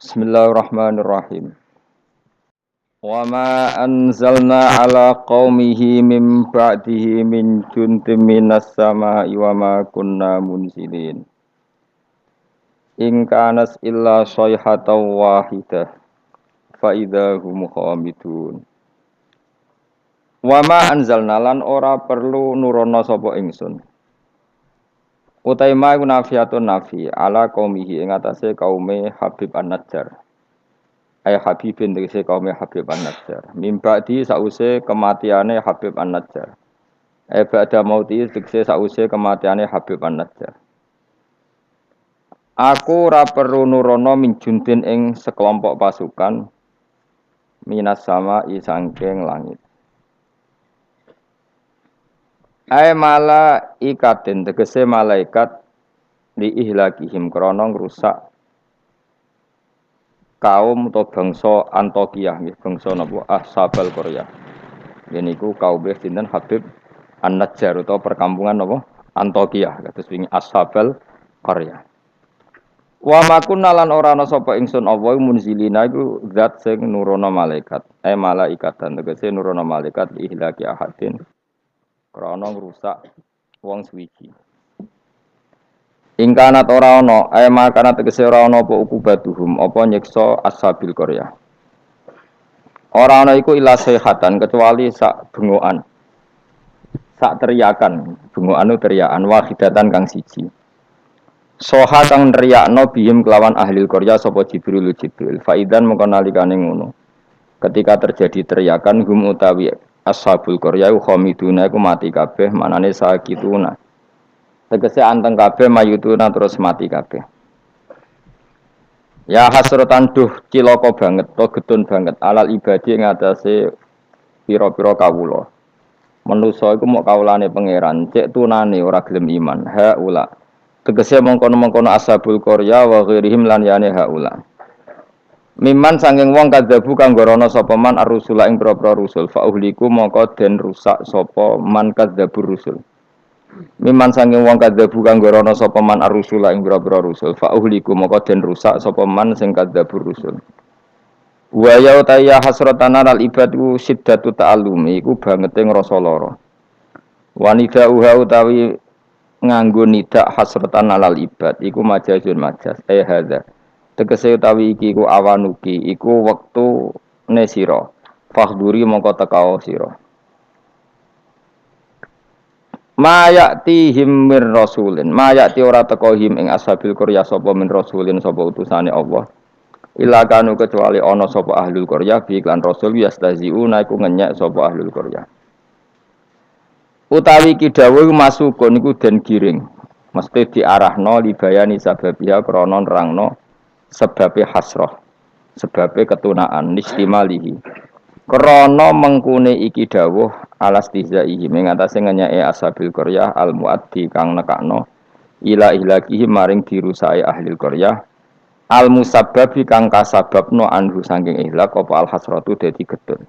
Bismillahirrahmanirrahim. Wa ma anzalna ala qaumihi min ba'dihi min juntim minas sama'i wa ma kunna munzilin. In kanas illa sayhatan wahidah fa idza hum khamidun. Wa ma anzalna lan ora perlu nurono sapa ingsun. Utai ma iku nafiatun nafi ala qaumihi ing atase kaume Habib An-Najjar. Ay Habibin tegese kaum Habib An-Najjar. Mimba di sause kematiane Habib An-Najjar. Ay ba'da mauti tegese sause kematiane Habib An-Najjar. Aku ora perlu nurono min juntin ing sekelompok pasukan minas sama sangking langit. Ay malaikatin tegese malaikat li ihlakihim krana ngrusak kaum atau bangsa Antokiyah nggih bangsa napa Ashabal Qaryah. Yeniku kaum sinten Habib An-Najjar utawa perkampungan napa Antokiyah kados wingi Ashabal Qaryah. Wa makunna lan ora ana sapa ingsun Allah munzilina iku zat sing nurono malaikat. Malaikatan tegese nurono malaikat ihlaki ahadin krana ngrusak wong suwiji. Ingkanat ora ana, makana tegese ora ana apa ukubatuhum, apa nyiksa ashabil Qaryah. Ora ana iku ila sayhatan kecuali sak bengokan. Sak teriakan, bengokan teriakan wahidatan kang siji. Soha kang nriyakno bihim kelawan ahli Qaryah sapa Jibril. Faidan mengko nalikane ngono. Ketika terjadi teriakan hum utawi ashabul Qaryah khamiduna iku mati kabeh, manane sakituna. Tegese anteng kabeh mayutuna terus mati kabeh. Ya hasratan duh cilaka banget to getun banget alal ibadi ing atase pira-pira kawula. Manusa iku mok kawulane pangeran, cek tunane ora gelem iman. Haula. Tegese mongkon-mongkon ashabul Qaryah wa ghairihim lan yane haula. Miman sanging wong kadzabu kang gorono sapa man ar-rusula ing pira-pira rusul fa uhliku mongko den rusak sapa man kadzabur rusul. Miman sange wong kadzabu kang gorono sapa man ar-rusula ing pira-pira rusul fa uhliku moko den rusak sapa man sing kadzabur rusul. Wa ya utaya hasratan al ibadu siddatu ta'allumi iku bangete ngrasa lara. Wanida uha utawi nganggo nidak hasratan alal ibad iku majazun majaz hadza. Tegese utawi iki iku awanuki iku wektu ne sira. Fahduri moko tekao sira. Mayatihim mir rasulin mayati ora teka him ing ashabil Qaryah sapa min rasulin sapa utusane Allah ila kanu kecuali ana sapa ahlul Qaryah bi iklan rasul yastaziuna iku ngenyek sapa ahlul Qaryah utawi ki dawuh masukun iku den giring mesti diarahno libayani sababiha krana nerangno sebabe hasrah sebabe ketunaan nistimalihi krana mengkune iki dawuh alastizaihi ing atase ngenyake ashabil Qaryah al muaddi kang nekakno ila ihlakihi maring dirusake ahli Qaryah al musabbabi kang kasababno anhu saking ihlak apa al hasratu dadi gedun.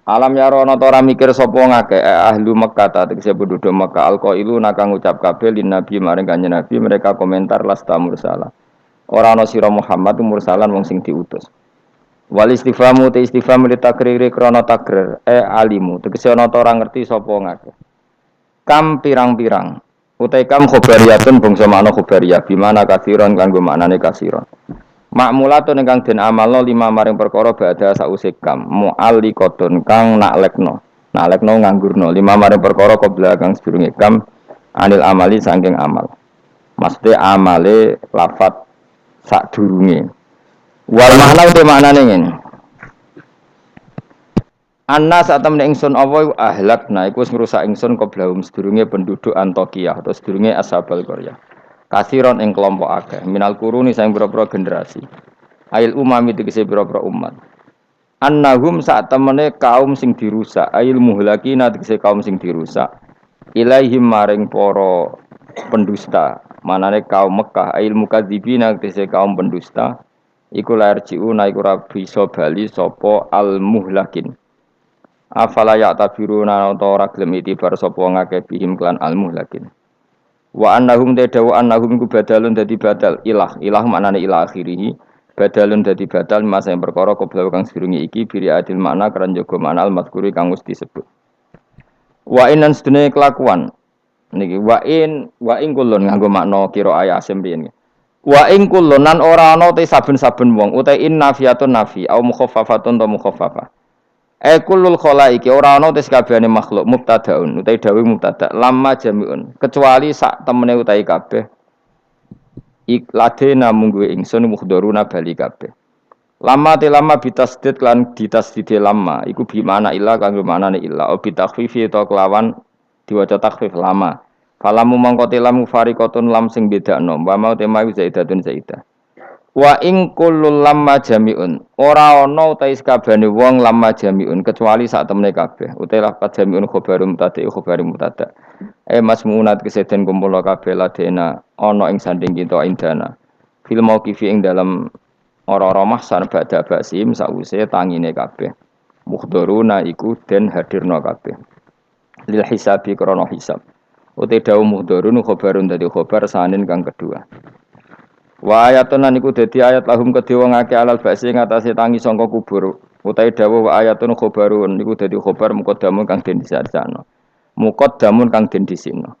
Alam yarono ta ora mikir sapa ngake ahli Mekkah ta tegese penduduk Mekkah alqailu nakang ngucap kabeh lin nabi maring kanjeng nabi mereka komentar lasta mursala. Ora ana sira Muhammad mursalan wong sing diutus. Wal istifhamu te istifham li takriri krana takrir alimu tegese ana ta ora ngerti sapa ngake kam pirang-pirang utai kam khobariyatun bangsa makna khobariyah bimana kasiron kanggo maknane kasiron makmulatun ingkang den amalno lima maring perkara badha sause kam mu'alliqatun kang naklekno nganggurno lima maring perkara qabla kang sedurunge kam anil amali saking amal maksudnya amale lafat sadurunge. Wal makna uti maknane ngene. Annas atamne ingsun apa ahlakna iku wis ngrusak ingsun qoblahum sedurunge penduduk Antokiyah atau sedurunge Ashabul Qaryah. Kasiron ing kelompok akeh minal quruni saing pira-pira generasi. Ail umami tegese pira-pira umat. Annahum sak temene kaum sing dirusak, ail muhlakina tegese kaum sing dirusak. Ilaihim maring para pendusta, manane kaum Mekah, ail mukadzibina tegese kaum pendusta. Iku lair jiuna iku ora bisa bali sapa al muhlakin. Afala ya tabiruna utawa ora gelem itibar sapa ngakeh bihim klan al muhlakin. Wa annahum tadawu annahum iku badalun dadi badal ilah maknane ilah akhirih badalun dadi badal masa yang perkara qabla kang sedurunge iki biri adil makna keran jaga makna al mazkuri kang wis disebut. Wa inan sedene kelakuan niki wa in kulun nganggo makna kira ayat asim riyen. Wa in kulun nan ora ana te saben-saben wong uta in nafiyatun nafi au mukhaffafatun ta mukhaffafah. Kullul khalaiki ora ana te sakabehane makhluk mubtadaun utai dawuh mubtada lamma jamiun kecuali sak temene utai kabeh ikladena munggu ingsun mukhdharuna bali kabeh. Lama bitasdid lan ditasdid lama iku bi mana illa kanggo manane illa o bitakhfifi to kelawan diwaca takhfif lama. Falamu mangko tilam fariqatun lam sing bedakno wa mau tema zaidatun zaidah. Wa ing kullul lamma jamiun ora ana utahe sakabehane wong lamma jamiun kecuali sak temene kabeh utahe lafaz jamiun khobarum tadi khobarum mutada masmunat keseden kumpul kabeh ladena ana ing sanding kita indana fil mauqifi ing dalam ora-ora mahsan badha basim sause tangine kabeh mukhdharuna iku den hadirna kabeh lil hisabi krana hisab utahe dawu mukhdharun khobarun dadi khobar sanin kang kedua. Wa ayatun lan iku dadi ayat lahum kedhe wong akeh alal ba'si ngatasé tangi sangka kubur. Utahe dawuh wa ayatun khobarun niku dadi khobar muqaddamun kang den disarjana. Muqaddamun kang den disina.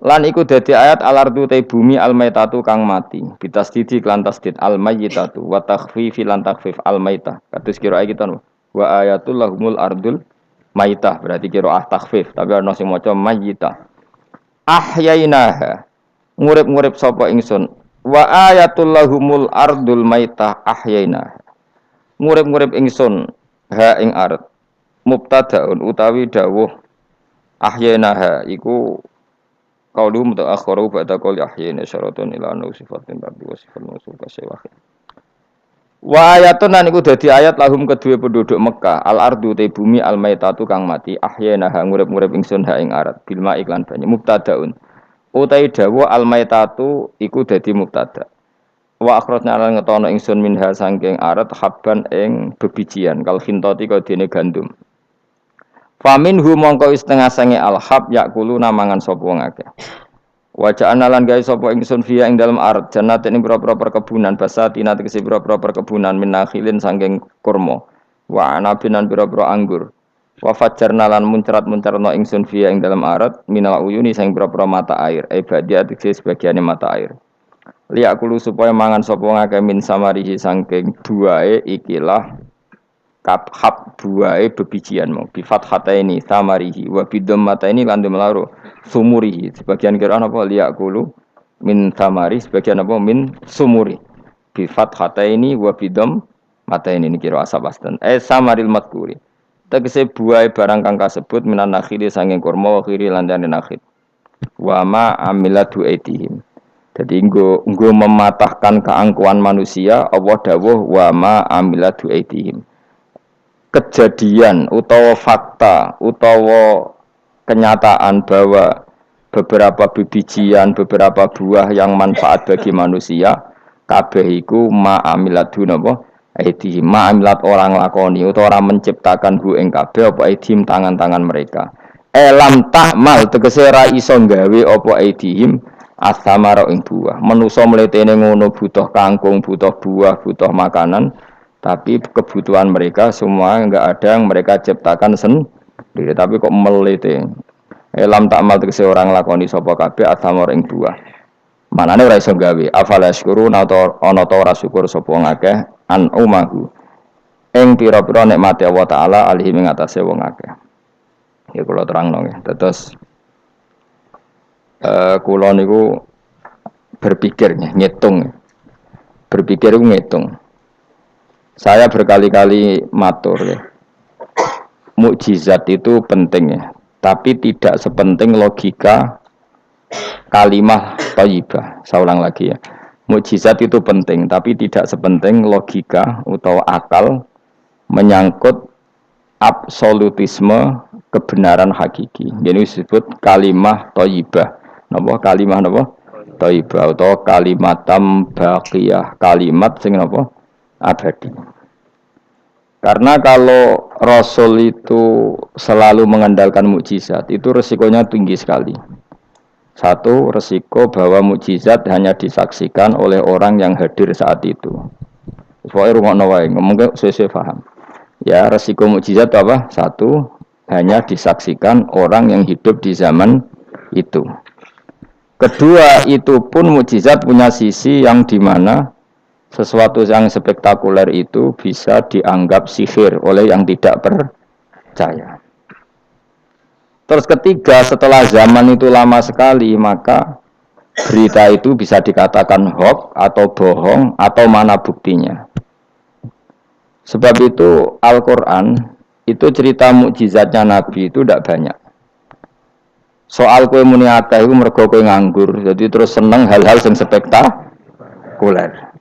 Lan iku dadi ayat alardu te bumi almaitatu kang mati. Bitasdidi lan tasdid almayyitatu wa takhfifi lan takhfif almaitah. Kados kira kita wa ayatul lahumul ardul maitah berarti kira takhfif tapi ana sing maca mayyitah. Ahyainaha ngurip-ngurip sapa ingsun wa ayatul lahumul ardul maitah ahyaina ngurip-ngurip ingsun ha ing ard mubtadaun utawi dawuh ahyaina iku qaulu mutaakhiru ba'da qauli ahyaina syaratun ila anna sifatin rabbi wa sifat mawsuf kasewah wa ayatun lan iku dadi ayat lahum kedue penduduk Mekah al ardu te bumi al maitatu kang mati ahyaina ngurip-ngurip ingsun ha ing ard bil ma iklan banyu mubtadaun utai dawa almaitatu iku dadi mubtada. Wa akhrajna lan ngetono ingsun minha sangking arat habban ing bebijian kal khintati kaya dene gandum. Faminhu mongko setengah sange alhab yakulu namangan sapa wong akeh. Wa ja'alna lan gawe sapa ingsun fiya ing dalem arat jannatin ing pira-pira perkebunan basatina tegese pira-pira perkebunan minakhilin sangking kurma. Wa anabin lan pira-pira anggur. Wa fajjarna lan muncrat-muncarna ingsun fiya ing dalam arat minal uyuni sing pira-pira mata air badia tegese sebagiane mata air liyakulu supaya mangan sapa ngake min samarihi saking buahe ikilah kaphab buahe bebijian mau bi fathataini samarihi wa bidammataini lan demlaro sumurihi sebagian kira apa liyakulu min samari sebagian apa min sumuri bi fathataini wa bidammataini ini kira asal wasdan samaril madkuri tegese buah barang kang kasebut minan nakhili sanging kurma wa khiri lan dene nakhil. Wa ma amilatu aitihim. Dadi nggo mematahkan keangkuhan manusia Allah dawuh wa ma amilatu aitihim. Kejadian utawa fakta utawa kenyataan bahwa beberapa bibijian, beberapa buah yang manfaat bagi manusia kabeh iku ma amilatu napa aidihim ma'amilat orang lakoni utawa orang menciptakan hu ing kabeh apa aidihim tangan-tangan mereka. Lam tahmal tegese ra iso gawe apa aidihim asamara ing buah. Manusa mletene ngono butuh kangkung, butuh buah, butuh makanan, tapi kebutuhan mereka semua enggak ada yang mereka ciptakan sendiri, tapi kok melete. Lam tahmal tegese orang lakoni sapa kabeh asamara ing buah. Manane ora iso gawe. Afala syukurun atau ana ta ora syukur sapa ngakeh an umahu ing pira-pira nikmate Allah taala alihi ing atase wong akeh. Ya kula terangno nggih. Terus kula niku berpikir ngitung. Berpikir iku ngitung. Saya berkali-kali matur ya. Mukjizat itu penting ya, tapi tidak sepenting logika kalimah thayyibah. Saya ulang lagi ya. Mukjizat itu penting, tapi tidak sepenting logika atau akal menyangkut absolutisme kebenaran hakiki. Jadi disebut kalimah thayyibah. Napa kalimah napa? Thayyibah atau kalimatam baqiyah, kalimat sing napa? Abadi. Karena kalau Rasul itu selalu mengandalkan mukjizat, itu resikonya tinggi sekali. Satu, resiko bahwa mukjizat hanya disaksikan oleh orang yang hadir saat itu. Pokoknya rungokno wae, ngomong sesuai paham. Ya, resiko mukjizat apa? Satu, hanya disaksikan orang yang hidup di zaman itu. Kedua, itu pun mukjizat punya sisi yang dimana sesuatu yang spektakuler itu bisa dianggap sihir oleh yang tidak percaya. Terus ketiga, setelah zaman itu lama sekali, maka berita itu bisa dikatakan hoax atau bohong atau mana buktinya. Sebab itu Al-Quran itu cerita mukjizatnya Nabi itu tidak banyak. Soal kue muni akeh itu mergo kue nganggur, jadi terus seneng hal-hal yang spektakuler.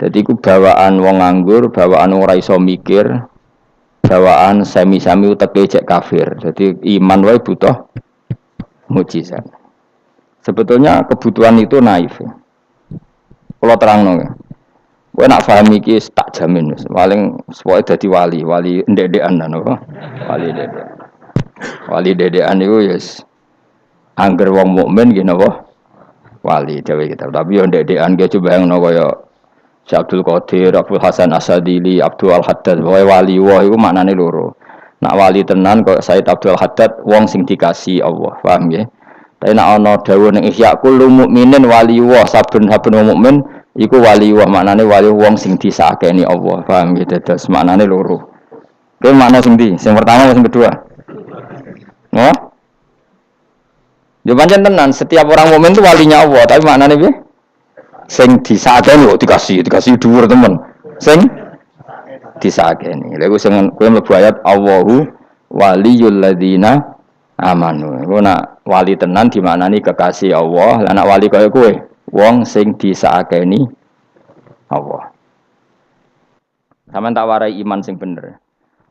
Jadi ku bawaan wong nganggur, bawaan wong ora iso mikir, bawaan semi-semi uteke cek kafir. Jadi iman wae butuh mukjizat. Sebetulnya kebutuhan itu naif. Kalau terangno, kowe nak paham iki tak jamin wis. Paling pokoke dadi wali ndek-ndekan napa? Wali ndek. Wali ndekan niku yes angger wong mukmin nggih napa? Wali dhewe kita. Tapi yo ndek-ndekan ge coba yang kaya Syekh Abdul Qadir, Abdul Hasan Asadili, Abdul Al-Haddad, wali wah iku maknane loro. Nak wali tenan kok Said Abdul Haddad wong sing dikasih Allah, paham nggih? Tapi nak ana dawuh ning Ihya kullu mukminin wali wah, saben-saben wong mukmin iku wali wah, maknane wali wong sing disakeni Allah, paham nggih? Dados maknane loro. Kuwi makna sing ndi? Sing pertama sing kedua? Oh? Ya pancen tenan, setiap orang mukmin itu walinya Allah, tapi maknane piye? Sing disakeni kok dikasih dhuwur temen. Sing disakeni. Lha iku sing kowe mlebu ayat Allahu waliyul ladzina amanu. Iku nak wali tenan dimaknani kekasih Allah, lah nak wali kaya kowe wong sing disakeni Allah. Sampeyan tak warai iman sing bener.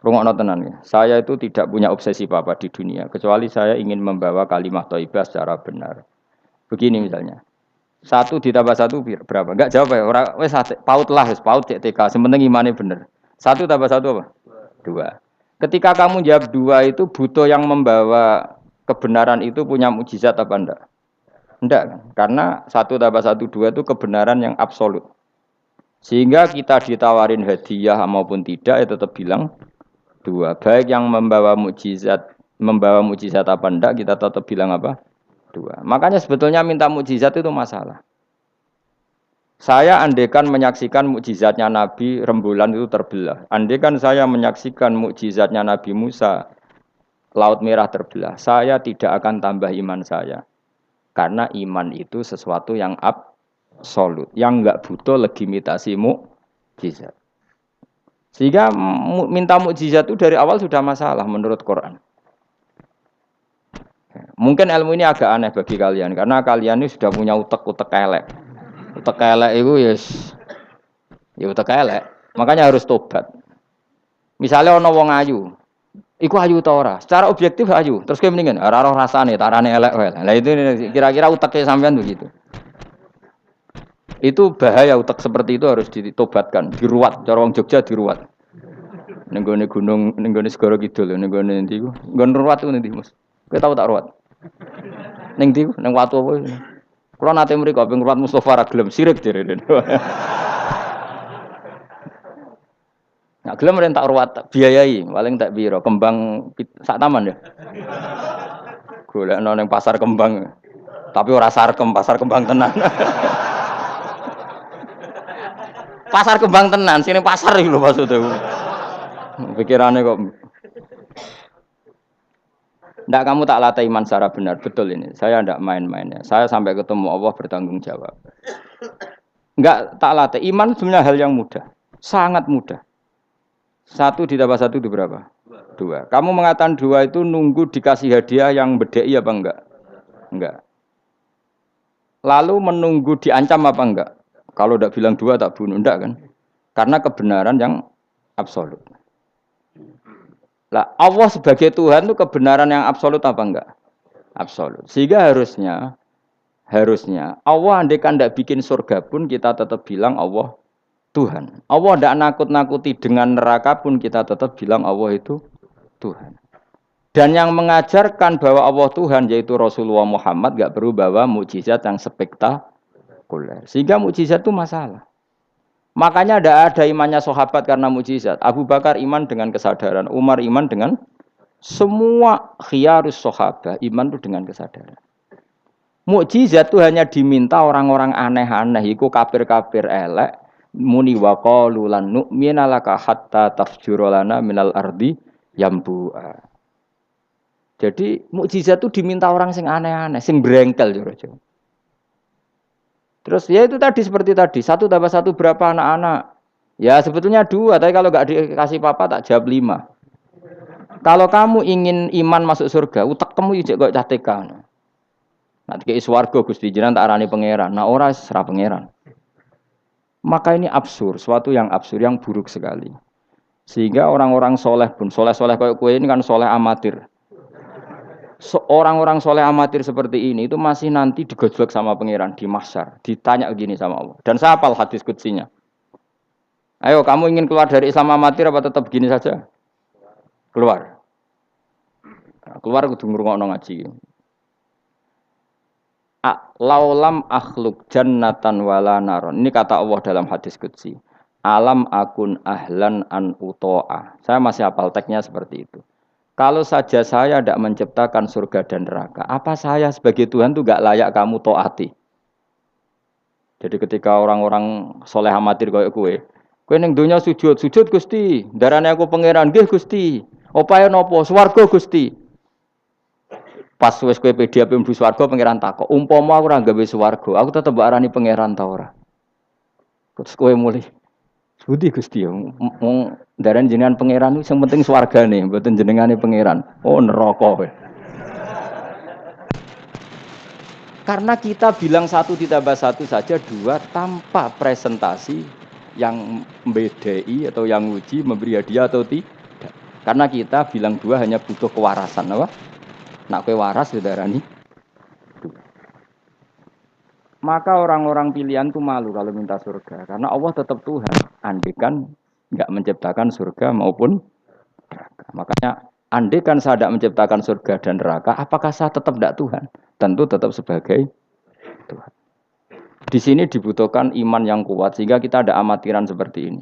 Rungokno tenan ya. Saya itu tidak punya obsesi apa-apa di dunia kecuali saya ingin membawa kalimat thayyibah secara benar. Begini misalnya. 1 ditambah 1 berapa? Enggak jawab ya. Orang wes paut lah, wes paut cek TK. Sementing imannya bener. 1 tambah 1 apa? 2. Ketika kamu jawab 2 itu butuh yang membawa kebenaran itu punya mukjizat apa enggak? Enggak kan? Karena 1 tambah 1 2 itu kebenaran yang absolut. Sehingga kita ditawarin hadiah maupun tidak ya tetap bilang 2. Baik yang membawa mukjizat apa enggak kita tetap bilang apa? 2. Makanya sebetulnya minta mukjizat itu masalah. Saya andekan menyaksikan mukjizatnya Nabi rembulan itu terbelah. Andekan saya menyaksikan mukjizatnya Nabi Musa Laut Merah terbelah. Saya tidak akan tambah iman saya. Karena iman itu sesuatu yang absolut, yang enggak butuh legitimasi mukjizat. Sehingga minta mukjizat itu dari awal sudah masalah menurut Quran. Mungkin ilmu ini agak aneh bagi kalian karena kalian ini sudah punya utek-utek elek. Utek elek itu ya utek elek. Makanya harus tobat. Misalnya ana wong ayu, iku ayu ta ora? Secara objektif ayu. Terus kowe mendingan ora roh rasane, tarane elek wae. Lah itu kira-kira uteke sampean begitu. Itu bahaya utek seperti itu harus ditobatkan, diruat, cara wong Jogja diruat. Ning gone gunung, ning gone segara kidul, ning gone endi iku? Nggon ruwat ku endi, Mas? Kowe tau tak ruwat? Ning ndi? Ning watu apa? Kula nate mriko ping ruwat Mustofa ra gelem sirik jere. Nah, gelem ren tak ruwat biayai, paling tak piro? Kembang sak taman ya. Golekno ning pasar kembang. Tapi ora sarkem, pasar kembang tenan. Pasar kembang tenan, sini pasar iki lho maksudku. Pikirannya kok ndak kamu tak latih iman secara benar, betul ini. Saya ndak main-mainnya. Saya sampai ketemu Allah bertanggung jawab. Enggak tak latih iman sebenarnya hal yang mudah, sangat mudah. 1 ditambah 1 itu berapa? 2. Kamu mengatakan 2 itu nunggu dikasih hadiah yang bedei apa enggak? Enggak. Lalu menunggu diancam apa enggak? Kalau ndak bilang 2 tak bunuh, enggak kan? Karena kebenaran yang absolut. Lah Allah sebagai Tuhan itu kebenaran yang absolut apa enggak? Absolut. Sehingga harusnya Allah andaikan tidak bikin surga pun kita tetap bilang Allah Tuhan. Allah tidak nakut-nakuti dengan neraka pun kita tetap bilang Allah itu Tuhan. Dan yang mengajarkan bahwa Allah Tuhan yaitu Rasulullah Muhammad gak perlu bawa mukjizat yang spektakuler. Sehingga mukjizat itu masalah. Makanya tidak ada imannya sahabat karena mukjizat. Abu Bakar iman dengan kesadaran, Umar iman dengan semua khiyarus sahabat iman itu dengan kesadaran. Mukjizat itu hanya diminta orang-orang aneh-aneh, iku kafir-kafir elek, muni wa qalu lan nu'mina laka hatta tafjura lana minal ardi yambu'a. Jadi mukjizat itu diminta orang sing aneh-aneh, sing brengkel jero. Terus ya itu tadi seperti tadi, 1+1 berapa anak-anak? Ya sebetulnya 2, tapi kalau nggak dikasih papa tak jawab 5. Kalau kamu ingin iman masuk surga, utak kamu ijek kok catekan. Nanti ke swarga Gusti jenengan tak arani pangeran. Nah ora serah pangeran. Maka ini absurd, suatu yang absurd, yang buruk sekali. Sehingga orang-orang soleh pun, soleh-soleh kayak kue ini kan soleh amatir. Orang-orang soleh amatir seperti ini itu masih nanti digojlok sama pangeran di mahsyar, ditanya begini sama Allah. Dan saya hafal hadis kutsinya. Ayo kamu ingin keluar dari Islam amatir apa tetap begini saja? Keluar. Nah, keluar kudu ngrungokno ngaji. Laulam akhluk jannatan wala naron. Ini kata Allah dalam hadis qudsi. Alam akun ahlan an uto'a. Saya masih hafal teksnya seperti itu. Kalau saja saya tidak menciptakan surga dan neraka, apa saya sebagai Tuhan itu gak layak kamu taati? Jadi ketika orang-orang soleh amatir kayak kue ning dunia sujud Gusti, darane aku pangeran nggih Gusti. Opae napa? Swarga Gusti. Pas wis kowe pede ape mlebu swarga pangeran takok, umpama aku ora gawe swarga, aku tetep arani pangeran ta ora? Terus kowe mulih Budi Gusti wong ndaran jenengan pangeran sing penting swargane, mboten jenengane pangeran. Oh neraka kowe. Karena kita bilang 1+1 saja 2 tanpa presentasi yang membedai atau yang uji memberi hadiah atau tidak. Karena kita bilang 2 hanya butuh kewarasan, apa? Nak kowe waras darani. Maka orang-orang pilihan itu malu kalau minta surga. Karena Allah tetap Tuhan. Andikan nggak menciptakan surga maupun neraka. Makanya andikan saya tidak menciptakan surga dan neraka, apakah saya tetap tidak Tuhan? Tentu tetap sebagai Tuhan. Di sini dibutuhkan iman yang kuat sehingga kita ada amatiran seperti ini.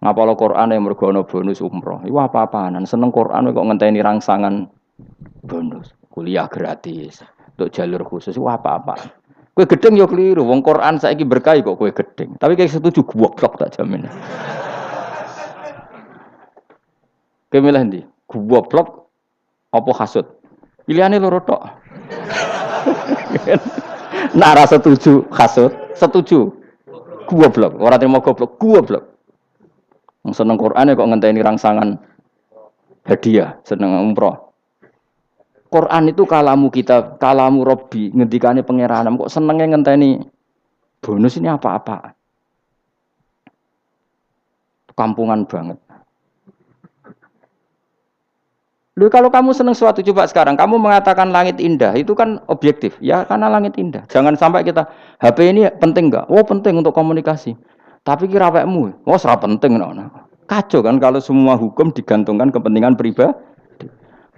Ngapalo Quran yang mergono bonus umroh. Itu apa-apaan? Seneng Quran kok ngenteni rangsangan bonus. Kuliah gratis. Untuk jalur khusus itu apa-apaan? Kue gedeng yo keliru, wong Quran saiki berkah kok kue gedeng. Tapi kayak setuju goblok tak jamin. Kowe milih ndi? Goblok apa hasud? Pilihane loro tok. Nara setuju hasud, setuju goblok. Ora terima goblok. Wong seneng Quran kok ngenteni rangsangan hadiah, seneng umroh. Quran itu kalamu kita, kalamu Robbi, ngendikane pangeran. Kok senengnya ngenteni bonus ini apa-apa? Kampungan banget. Loh, kalau kamu seneng sesuatu, coba sekarang kamu mengatakan langit indah, itu kan objektif, ya karena langit indah. Jangan sampai kita HP ini penting enggak? Oh penting untuk komunikasi. Tapi kira awakmu, oh serap penting. Kacau kan kalau semua hukum digantungkan kepentingan pribadi.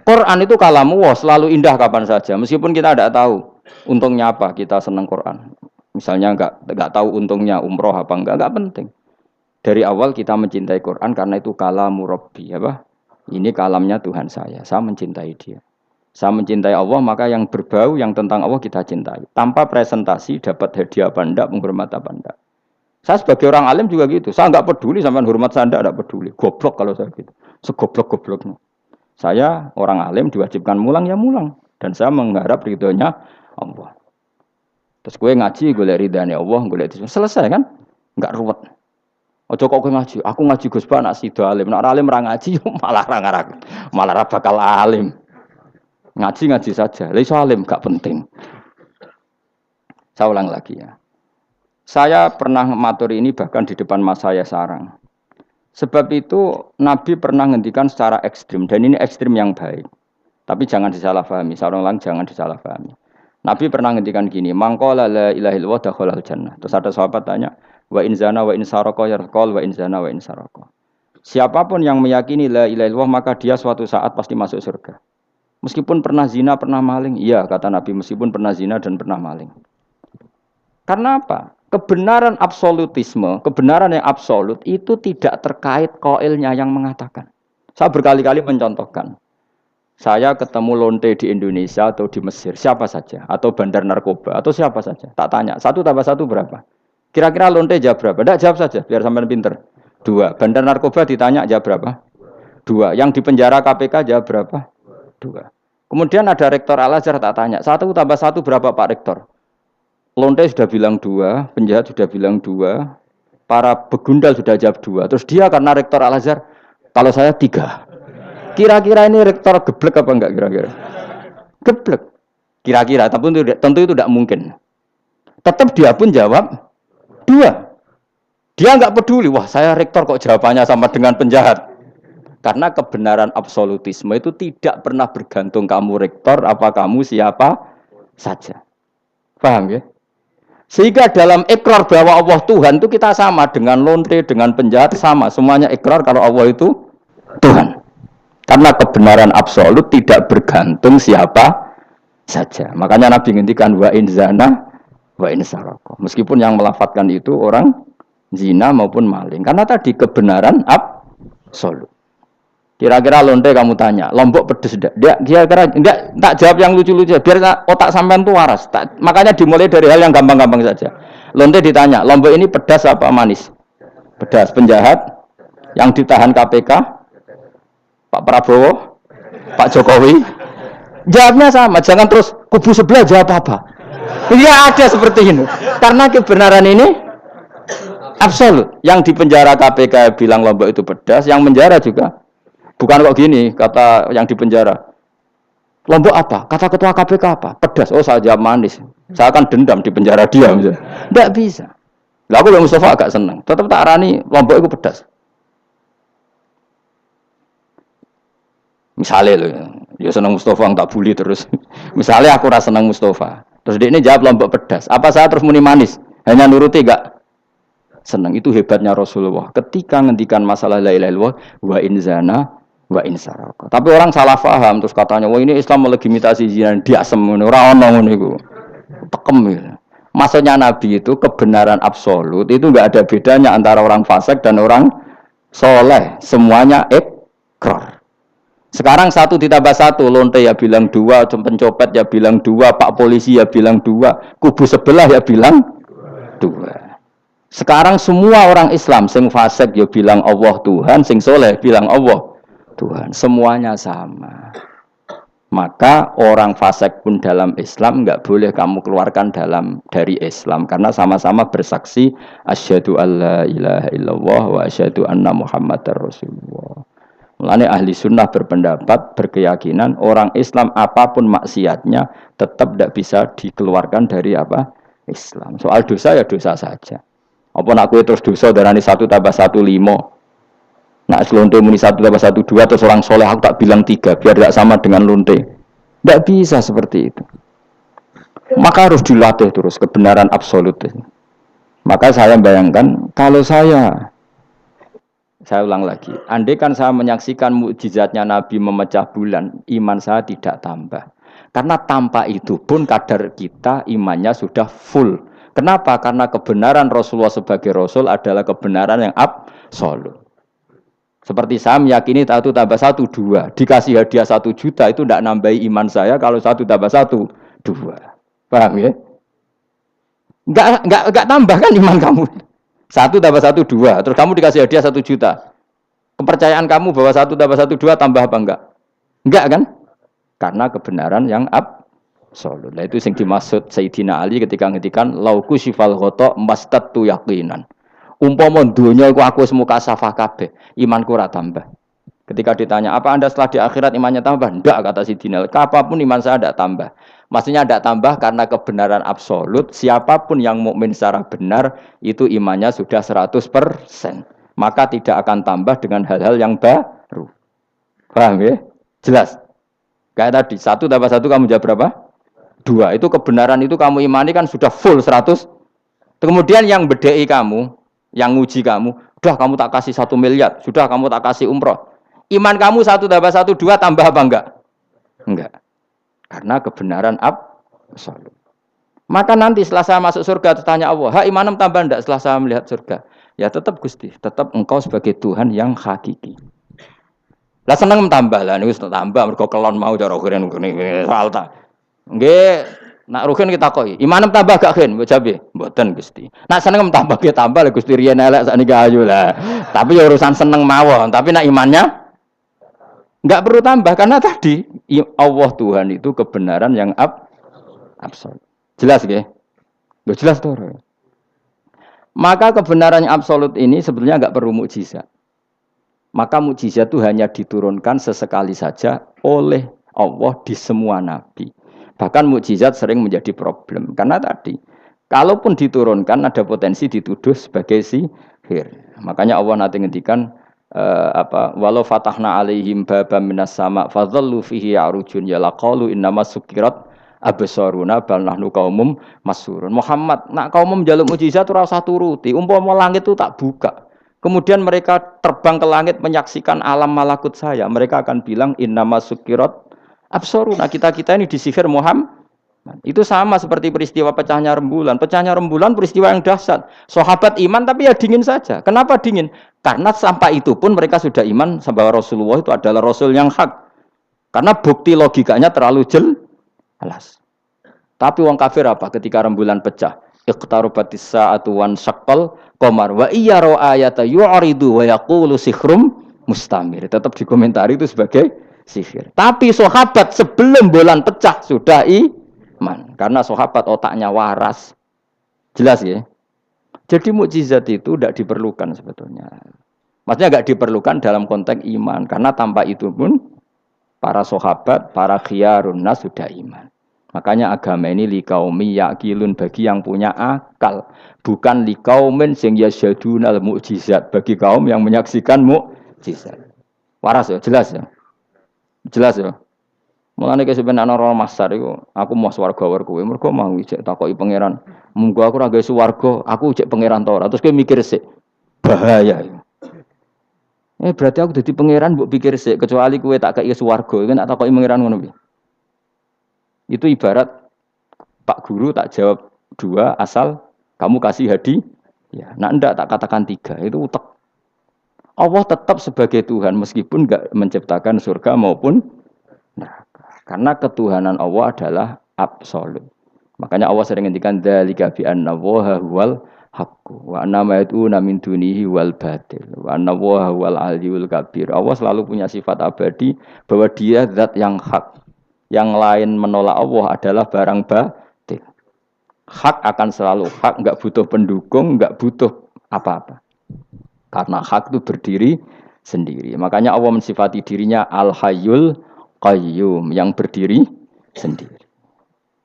Quran itu kalamu wah selalu indah kapan saja. Meskipun kita tidak tahu untungnya apa kita senang Quran. Misalnya enggak tahu untungnya umroh apa enggak penting. Dari awal kita mencintai Quran karena itu kalamu Rabbi, apa? Ini kalamnya Tuhan saya mencintai dia. Saya mencintai Allah, maka yang berbau yang tentang Allah kita cintai. Tanpa presentasi dapat hadiah apa enggak, penghormatan apa enggak. Saya sebagai orang alim juga gitu. Saya enggak peduli sama hormat saya enggak peduli. Goblok kalau saya gitu. Segoblok-gobloknya. Saya orang alim diwajibkan mulang ya mulang dan saya mengharap ridhonya Allah. Terus gue ngaji gue lihat ridhonya Allah, gue lihat itu selesai kan? Enggak ruwet. Ojo kok ngaji, aku ngaji Gus Ba nak sida alim, nak alim ra ngaji malah ra bakal alim. Ngaji saja, lha iso alim gak penting. Saya ulang lagi ya. Saya pernah matur ini bahkan di depan mas saya sarang. Sebab itu Nabi pernah ngendikan secara ekstrim dan ini ekstrim yang baik. Tapi jangan disalahpahami, seorang jangan disalahpahami. Nabi pernah ngendikan gini, mangqala la ilaha illallah dakhalal jannah. Terus ada sahabat tanya, wa in zana wa in saraka yarqal wa in zana wa in saraka. Siapapun yang meyakini la ilaha illallah maka dia suatu saat pasti masuk surga. Meskipun pernah zina, pernah maling, iya kata Nabi, meskipun pernah zina dan pernah maling. Karena apa? Kebenaran absolutisme, kebenaran yang absolut itu tidak terkait koilnya yang mengatakan. Saya berkali-kali mencontohkan. Saya ketemu lonte di Indonesia atau di Mesir, siapa saja. Atau bandar narkoba, atau siapa saja. Tak tanya, 1+1 berapa? Kira-kira lonte jawab berapa? Tidak, jawab saja, biar sampai pinter. 2. Bandar narkoba ditanya jawab berapa? 2. Yang di penjara KPK jawab berapa? 2. Kemudian ada rektor Al-Azhar tak tanya, 1+1 berapa Pak Rektor? Lonte sudah bilang 2, penjahat sudah bilang 2, para begundal sudah jawab 2. Terus dia karena rektor Al-Azhar, kalau saya 3. Kira-kira ini rektor geblek apa enggak kira-kira? Geblek. Kira-kira, tapi tentu itu tidak mungkin. Tetap dia pun jawab 2. Dia enggak peduli, wah saya rektor kok jawabannya sama dengan penjahat. Karena kebenaran absolutisme itu tidak pernah bergantung kamu rektor, apa kamu siapa saja. Paham ya? Sehingga dalam ikrar bahwa Allah Tuhan itu kita sama dengan lonte, dengan penjahat sama. Semuanya ikrar kalau Allah itu Tuhan. Karena kebenaran absolut tidak bergantung siapa saja. Makanya Nabi ngendikan wa in zana wa in saraka. Meskipun yang melafadzkan itu orang zina maupun maling. Karena tadi kebenaran absolut. Kira-kira lonte kamu tanya, Lombok pedes enggak? Dia kira-kira enggak, tak jawab yang lucu-lucu biar otak sampean tuh waras. Makanya dimulai dari hal yang gampang-gampang saja. Lonte ditanya, Lombok ini pedas apa manis? Pedas. Penjahat yang ditahan KPK, Pak Prabowo, Pak Jokowi. Jawabnya sama, jangan terus kubu sebelah jawab apa. Iya ada seperti ini. Karena kebenaran ini absolut. Yang di penjara KPK bilang Lombok itu pedas, yang penjara juga. Bukan kok gini, kata yang di penjara. Lombok apa? Kata ketua KPK apa? Pedas. Oh, saya jawab manis. Saya akan dendam di penjara dia. Tidak bisa. Lah aku yang Mustafa agak senang. Tetap tak arani Lombok itu pedas. Misalnya loh, ya senang Mustafa tak bully terus. Misalnya aku rasa senang Mustafa. Terus dia ini jawab Lombok pedas. Apa saya terus muni manis? Hanya nuruti gak? Senang. Itu hebatnya Rasulullah. Ketika ngendikan masalah la ilaha illallah wa in zana wa in saraka. Tapi orang salah paham terus katanya, wah ini Islam melegitimasi zina, dia semono ora ono ngono iku. Tekem gitu. Maksudnya Nabi itu kebenaran absolut itu enggak ada bedanya antara orang fasik dan orang soleh. Semuanya ikrar. Sekarang 1+1, lonte ya bilang 2, pencopet ya bilang 2, Pak Polisi ya bilang 2, kubu sebelah ya bilang 2. Sekarang semua orang Islam sing fasik ya bilang Allah Tuhan, sing soleh bilang Allah Tuhan, semuanya sama. Maka orang fasik pun dalam Islam enggak boleh kamu keluarkan dari Islam karena sama-sama bersaksi asyhadu alla ilaha illallah wa asyhadu anna muhammadar rasulullah. Mulane ahli sunnah berpendapat, berkeyakinan orang Islam apapun maksiatnya tetap tidak bisa dikeluarkan dari Islam. Soal dosa ya dosa saja. Apa nak kowe terus dosa darani 1+1 5. Nak lonte muni 1+1 2 terus orang soleh aku tak bilang 3 biar tidak sama dengan lonte. Tidak bisa seperti itu. Maka harus dilatih terus kebenaran absolut. Maka saya bayangkan kalau saya ulang lagi, andai kan saya menyaksikan mukjizatnya Nabi memecah bulan, iman saya tidak tambah. Karena tanpa itu pun kadar kita imannya sudah full. Kenapa? Karena kebenaran Rasulullah sebagai Rasul adalah kebenaran yang absolut. Seperti saya meyakini 1+1 2. Dikasih hadiah 1 juta itu tidak nambahi iman saya kalau 1+1 2. Paham ya? Enggak tambah kan iman kamu. 1+1 2. Terus kamu dikasih hadiah 1 juta. Kepercayaan kamu bahwa 1+1 2 tambah apa enggak? Enggak kan? Karena kebenaran yang absolut. Nah, itu yang dimaksud Sayyidina Ali ketika ngetikan lauku sifal ghata mastatu yaqinan. Umpama dunya iku aku semua kasafah kabeh, imanku ora tambah. Ketika ditanya, apa Anda setelah di akhirat imannya tambah? Enggak, kata Sayyidina Ali. Apapun iman saya tidak tambah. Maksudnya tidak tambah karena kebenaran absolut. Siapapun yang mukmin secara benar itu imannya sudah 100%. Maka tidak akan tambah dengan hal-hal yang baru. Paham ya? Jelas. Kayak tadi 1+1 kamu jawab berapa? 2. Itu kebenaran itu kamu imani kan sudah full 100. Kemudian yang bedai kamu, yang nguji kamu, Sudah kamu tak kasih 1 miliar, sudah kamu tak kasih umroh. Iman kamu 1 tambah 1 2 tambah apa enggak? Enggak. Karena kebenaran absolut. Maka nanti setelah saya masuk surga tanya Allah, "Ha imanem tambah enggak setelah saya melihat surga?" Ya tetap Gusti, tetap engkau sebagai Tuhan yang hakiki. Lah seneng tambah lah niku tambah mergo kelon mau cara keren soal ta. Nggih, nak rugen kita koi. Imanem tambah gak gen, mbok jabe. Mboten Gusti. Nak seneng tambah ge tambah lah Gusti riyen elek sakniki ayu lah. Tapi ya urusan seneng mawon, tapi nak imannya enggak perlu tambah karena tadi Allah Tuhan itu kebenaran yang absolut. Jelas nggih? Loh jelas toh. Maka kebenaran yang absolut ini sebetulnya enggak perlu mukjizat. Maka mukjizat itu hanya diturunkan sesekali saja oleh Allah di semua nabi. Bahkan mukjizat sering menjadi problem karena tadi kalaupun diturunkan ada potensi dituduh sebagai sihir. Makanya Allah nanti ngendikan walau fatahna alaihim babam minas sama fadhallu fihi arujun ya laqalu innamas sukirat absaruna bal nahnu qaumum masurun. Muhammad nak kaum njaluk mukjizat ora usah turuti, umpama langit itu tak buka. Kemudian mereka terbang ke langit menyaksikan alam malakut saya. Mereka akan bilang innama sukirat absoruna. Kita ini disihir Muhammad. Itu sama seperti peristiwa pecahnya rembulan. Pecahnya rembulan peristiwa yang dahsyat. Sahabat iman tapi ya dingin saja. Kenapa dingin? Karena sampai itu pun mereka sudah iman bahwa Rasulullah itu adalah Rasul yang hak. Karena bukti logikanya terlalu jelas. Tapi wong kafir apa ketika rembulan pecah? Iqtarubatis sa'atu wan syaqqal qamar wa iya ra ayata yu'ridu wa yaqulu sikhrum mustamir. Tetap dikomentari itu sebagai sihir. Tapi sahabat sebelum bulan pecah sudah iman karena sahabat otaknya waras. Jelas ya? Jadi mukjizat itu tidak diperlukan sebetulnya. Maksudnya enggak diperlukan dalam konteks iman karena tanpa itu pun para sahabat, para khiyarun nas sudah iman. Makanya agama ini liqaumi yaqilun bagi yang punya akal, bukan liqaumin sing yasyadunal mukjizat bagi kaum yang menyaksikan mukjizat. Waras ya, jelas ya. Jelas ya. Mulane ke sebenarnya ana masar iku, aku mau swarga war kowe, mergo mau ijek takoki pangeran. Munggo aku ora gawe swarga, aku ijek pangeran ta ora. Terus kowe mikir sik. Bahaya ya. Berarti aku dadi pangeran mbok pikir sik, kecuali kowe tak kei swarga, kan tak takoki pangeran ngono piye. Itu ibarat Pak Guru tak jawab 2 asal kamu kasih hadiah. Ya, nah enggak tak katakan 3. Itu utek. Allah tetap sebagai Tuhan meskipun enggak menciptakan surga maupun neraka. Karena ketuhanan Allah adalah absolut. Makanya Allah sering ngendikan dzalika bi anna Allaha huwal haqqu wa anna ma yad'una min dunihi wal batil wa anna Allaha huwal aliyyul kabir. Allah selalu punya sifat abadi bahwa Dia zat yang hak. Yang lain menolak Allah adalah barang batil. Hak akan selalu hak, enggak butuh pendukung, enggak butuh apa-apa. Karena hak itu berdiri sendiri. Makanya Allah mensifati dirinya Al-Hayyul Qayyum yang berdiri sendiri.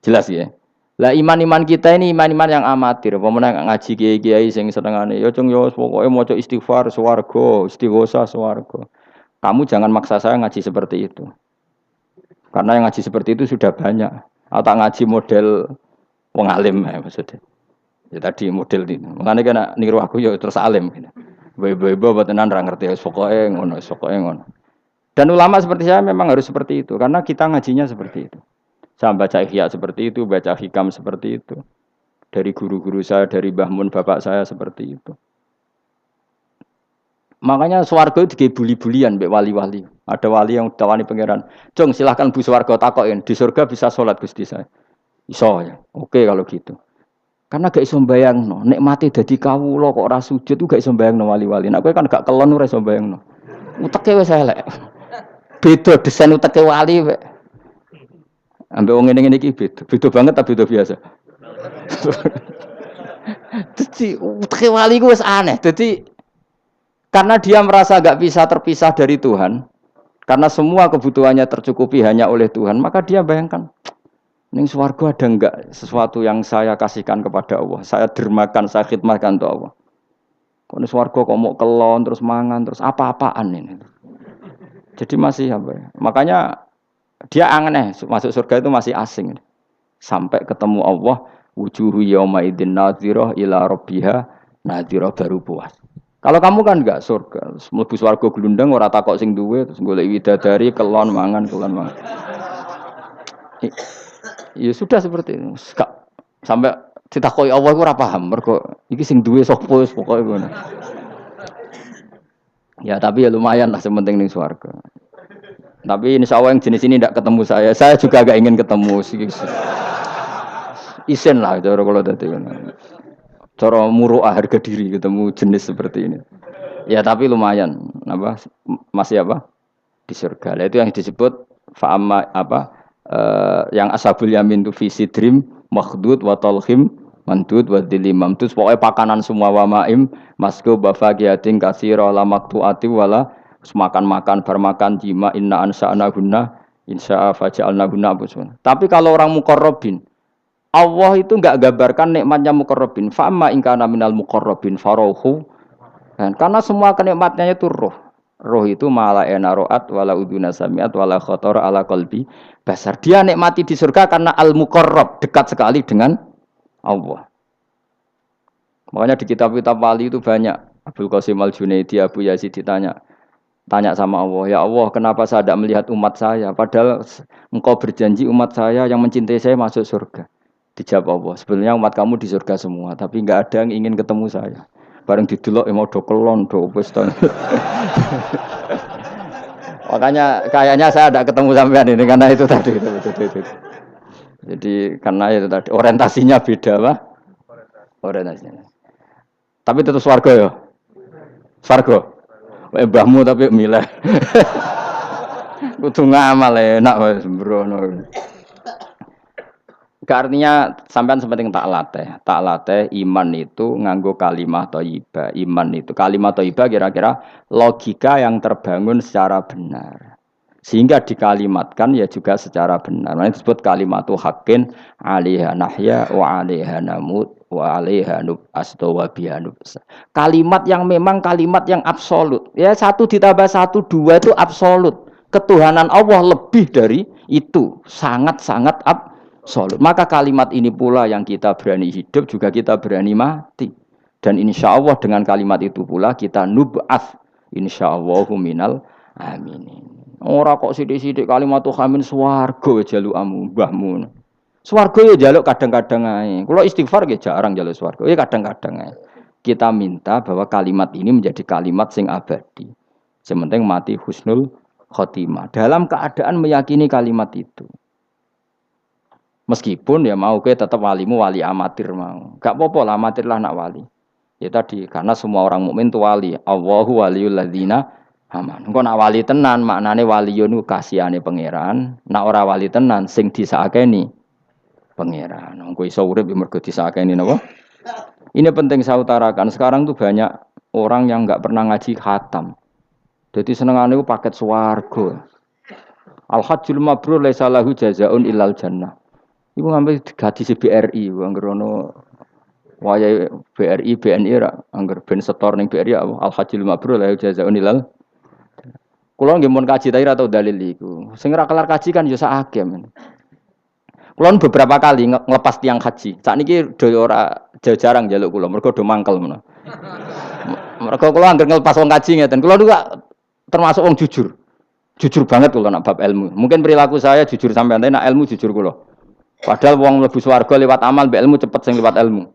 Jelas ya? Lah iman-iman kita ini iman-iman yang amatir. Pemenang ngaji kiai-kiai sing senengane ya cung yo pokoke maca istighfar swarga, istighosa swarga. Kamu jangan maksa saya ngaji seperti itu. Karena yang ngaji seperti itu sudah banyak. Atau ngaji model wong alim maksudnya. Ya tadi model itu. Makanya kena niru aku ya terus alim. Ibu-ibu tenan ra ngerti pokoke ngono, pokoke ngono. Dan ulama seperti saya memang harus seperti itu karena kita ngajinya seperti itu. Saya baca ihya seperti itu, baca hikam seperti itu. Dari guru-guru saya, dari Mbah Mun bapak saya seperti itu. Makanya swarga itu dibuli-bulian mbek wali-wali. Ada wali yang tawani pangeran, "Cung, silahkan Bu swarga takokin, di surga bisa sholat Gusti saya." Iso ya. Oke kalau gitu. Karena gak iso mbayangno, nek mati dadi kawula kok ora sujud ku gak iso mbayangno wali-wali. Nek kowe kan gak kelon ora iso mbayangno. Uteke wis elek. Beda desain uteke wali wek. Ambek wong ngene-ngene iki beda. Beda banget tapi beda biasa. Dadi uteke wali ku wis aneh. Dadi karena dia merasa gak bisa terpisah dari Tuhan, karena semua kebutuhannya tercukupi hanya oleh Tuhan, maka dia bayangkan, ning swarga ada enggak sesuatu yang saya kasihkan kepada Allah, saya dermakan, saya khidmatkan untuk Allah. Kok ning swarga kok mau kelon terus mangan terus apa-apaan ini. Jadi masih apa ya? Makanya dia aneh masuk surga itu masih asing. Sampai ketemu Allah, wujuhu yauma idzin nadhirah ila rabbiha nadhirah baru puas. Kalau kamu kan enggak surga, mlebu swarga glundang ora takok sing duwe terus golek widadari kelon mangan. Ya sudah seperti itu. Sampai ditakoki Allah iku ora paham mergo iki sing duwe sapa wis pokoke ngono. Ya tapi ya lumayan lah sementing ning swarga. Tapi insya Allah yang jenis ini tidak ketemu saya. Saya juga agak ingin ketemu. Isen lah cara kalau tadi. Cara muruah harga diri ketemu jenis seperti ini. Ya tapi lumayan. Apa masih apa di surga. Itu yang disebut fa'ama apa yang ashabul yamin tu fi sidrim makhdud wa talhim mandud wa dilimam. Terus pokoknya pakanan semua wa ma'im masku bafaqiyatin katsira la maqtu'ati wala makan-makan bermakan jima inna ansa'na gunna insya'a faja'alna gunna. Tapi kalau orang muqarrabin Allah itu enggak gambarkan nikmatnya muqarrabin. Fa amma in kana minal muqarrabin faruhu. Karena semua kenikmatnya itu roh. Roh itu mala enaroat wala uduna samiat wala khotor ala qalbi basar. Dia nikmati di surga karena al-muqarrab, dekat sekali dengan Allah. Makanya di kitab-kitab wali itu banyak. Abdul Qasim Al-Junaidi, Abu Yazid tanya sama Allah, ya Allah, kenapa saya tidak melihat umat saya? Padahal engkau berjanji umat saya yang mencintai saya masuk surga. Dijawab Allah, sebenarnya umat kamu di surga semua, tapi enggak ada yang ingin ketemu saya. Bareng didelok mau do kelon do wis to. Makanya kayaknya saya tidak ketemu sampean ini karena itu tadi itu. Jadi karena itu tadi orientasinya beda, Pak. Orientasinya. Tapi tetap swarga ya. Swarga. Mbahmu tapi milih. Kudu ngamal enak wis sembrono. Artinya sampean sepenting tak latih iman itu nganggo kalimat thayyibah. Iman itu kalimat thayyibah kira-kira logika yang terbangun secara benar. Sehingga dikalimatkan ya juga secara benar. Nah, disebut kalimatu haqqin 'alaiha nahya wa 'alaiha namut wa 'alaiha nub'astu wa biha nub'as. Kalimat yang memang kalimat yang absolut. Ya 1 ditambah 1 2 itu absolut. Ketuhanan Allah lebih dari itu, sangat-sangat absolut. Maka kalimat ini pula yang kita berani hidup juga kita berani mati. Dan insya Allah dengan kalimat itu pula kita nub'ats insyaallahu minal aminin. Ora kok sithik-sithik kalimat hamin swarga jalukamu mbahmu. Swarga ya jaluk kadang-kadang ae. Kula istighfar nggih jarang jaluk swarga. Ya kadang-kadang ae. Kita minta bahwa kalimat ini menjadi kalimat sing abadi. Sementing mati husnul khotimah. Dalam keadaan meyakini kalimat itu. Meskipun ya mau ke tetap walimu wali amatir mau. Gak apa-apa lah amatir lah nak wali. Ya tadi karena semua orang mukmin itu wali. Allahu waliyul ladzina aman. Engko nak wali tenan maknane waliyun kasihane pangeran. Nak ora wali tenan sing disakeni pangeran. Engko iso urip mergo disakeni napa? Ini penting saya utarakan. Sekarang tuh banyak orang yang enggak pernah ngaji khatam. Jadi senengane ku paket swarga. Al-hajjul mabrur laisa lahu jazaa'un illal jannah. Iku ngambil gaji BRI, angger ono wayahe BRI, BNI ra, angger ben setor ning BRI al-hajjul mabrur la jazaa'un ilal. Kulo nggih mun kaji ta ora tau dalil iku. Sing ora kelar kaji kan ya sakake men. Kulo beberapa kali ngelepas tiang haji. Sakniki do ora jarang njaluk kulo, mergo do mangkel menawa. Mergo kulo angger ngelepas wong kaji ngeten. Kulo niku termasuk wong jujur. Jujur banget kulo nak bab ilmu. Mungkin perilaku saya jujur sampean, tapi nak ilmu jujur kulo. Padahal wong mlebu swarga lewat amal, mbek ilmu cepet sing lewat ilmu.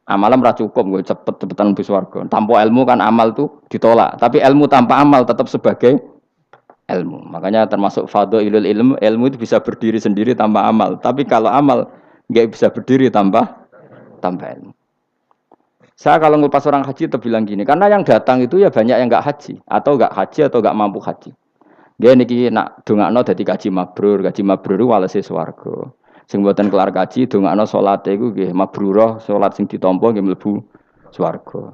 Amalan ora cukup gue cepet-cepetan mlebu swarga. Tanpa ilmu kan amal tuh ditolak, tapi ilmu tanpa amal tetap sebagai ilmu. Makanya termasuk fadhailul ilmu itu bisa berdiri sendiri tanpa amal. Tapi kalau amal enggak bisa berdiri tanpa ilmu. Saya kalau ngelepas orang haji terbilang gini, karena yang datang itu ya banyak yang enggak haji atau enggak mampu haji. Dia niki nak dongakno dadi kaji mabrur walese swarga. Sing mboten kelar kaji dongakno salate iku nggih mabrurah, salat sing ditampa nggih mlebu swarga.